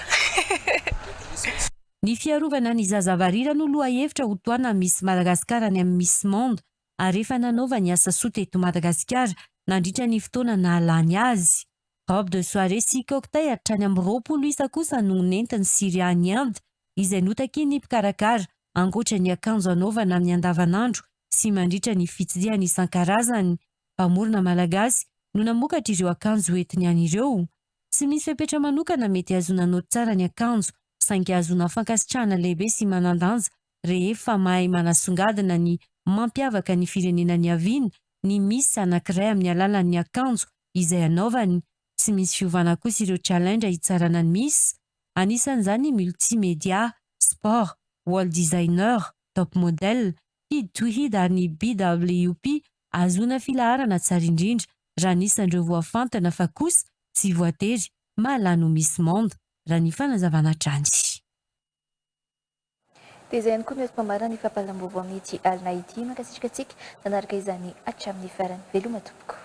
Ny fiarovana ny zazavarira no loha hevitra ho toana Miss Madagasikara ny amin'ny Miss Monde ary efa nanaova ny asa soa teto Madagasikara nandritra ny fotoana nahalany azy. Robe de soirée sy cocktail hatrany amin'ny 20 isa kosa no nentiny Siria ny Inde izay notaky ny mpikarakara ankoatra ny akanjo anaovana amin'ny andavanandro sy mandritra ny fitsidihana isan-karazany. Mpamorona malagasy no namokatra ireo akanjo entiny an'ireo. Tsy misy fepetra manokana mety azona anao tsara ny akanjo saingy azona fankasitrahana lehibe sy manandanja rehefa mahay manasongadina ny mampiavaka ny firenena ny aviana ny misy anankiray amin'ny alalan'ny akanjo izay anaovany. Tsy misy fiovana kosa ireo challenge hitsarana ny misy. Anisan'izany multimédia, sport, wall designer, top model, hid to hid ary ny BWP azona filaharana tsara indrindra raha nisan'ireo voafantana fa kosa tsy voatery mahalano Miss Monde raha ny fanazavana trany. Dia izay ihany koa mety mpamarana ny fampalam-bovo amin'ity alina ity makasitraka antsika nanaraka izany hatramin'ny farany veloma tompoko.